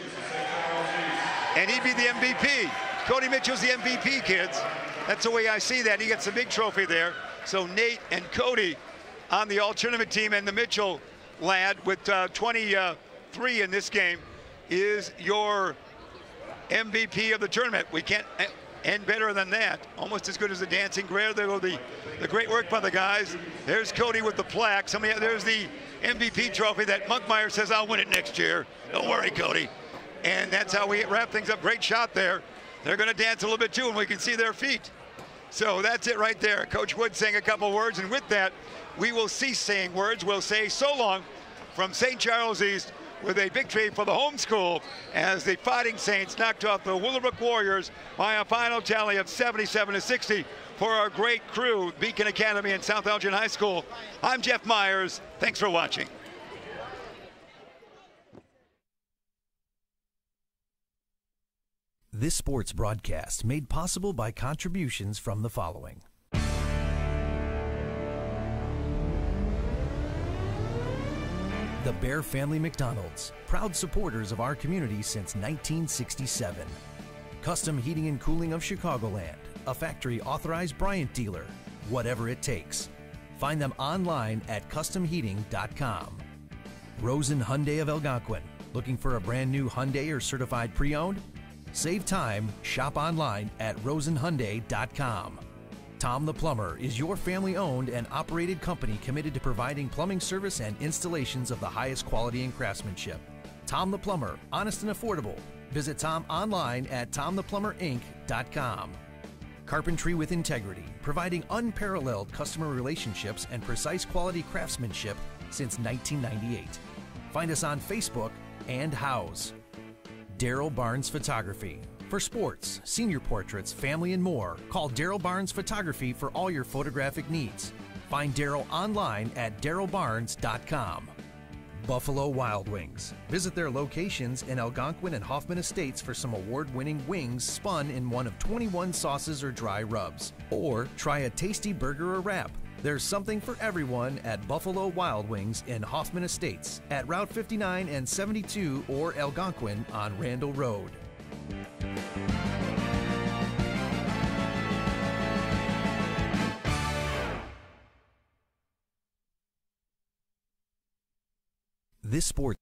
and he'd be the MVP. Cody Mitchell's the MVP, kids. That's the way I see that. He gets a big trophy there. So Nate and Cody on the all-tournament team, and the Mitchell lad with 23 in this game is your MVP of the tournament. We can't end better than that. Almost as good as the dancing grail. There go the great work by the guys. There's Cody with the plaque. There's the MVP trophy that Monkmeyer says, I'll win it next year. Don't worry, Cody. And that's how we wrap things up. Great shot there. They're going to dance a little bit too, and we can see their feet. So that's it right there. Coach Wood saying a couple words, and with that, we will cease saying words. We'll say so long from St. Charles East with a victory for the home school as the Fighting Saints knocked off the Willowbrook Warriors by a final tally of 77-60 for our great crew, Beacon Academy and South Elgin High School. I'm Jeff Myers. Thanks for watching. This sports broadcast made possible by contributions from the following. The Bear Family McDonald's, proud supporters of our community since 1967. Custom Heating and Cooling of Chicagoland, a factory authorized Bryant dealer, whatever it takes. Find them online at customheating.com. Rosen Hyundai of Algonquin, looking for a brand new Hyundai or certified pre-owned? Save time, shop online at rosenhyundai.com. Tom the Plumber is your family-owned and operated company committed to providing plumbing service and installations of the highest quality and craftsmanship. Tom the Plumber, honest and affordable. Visit Tom online at tomtheplumberinc.com. Carpentry with integrity, providing unparalleled customer relationships and precise quality craftsmanship since 1998. Find us on Facebook and House. Daryl Barnes Photography. For sports, senior portraits, family, and more, call Daryl Barnes Photography for all your photographic needs. Find Daryl online at darylbarnes.com. Buffalo Wild Wings. Visit their locations in Algonquin and Hoffman Estates for some award-winning wings spun in one of 21 sauces or dry rubs. Or try a tasty burger or wrap. There's something for everyone at Buffalo Wild Wings in Hoffman Estates at Route 59 and 72 or Algonquin on Randall Road. This sport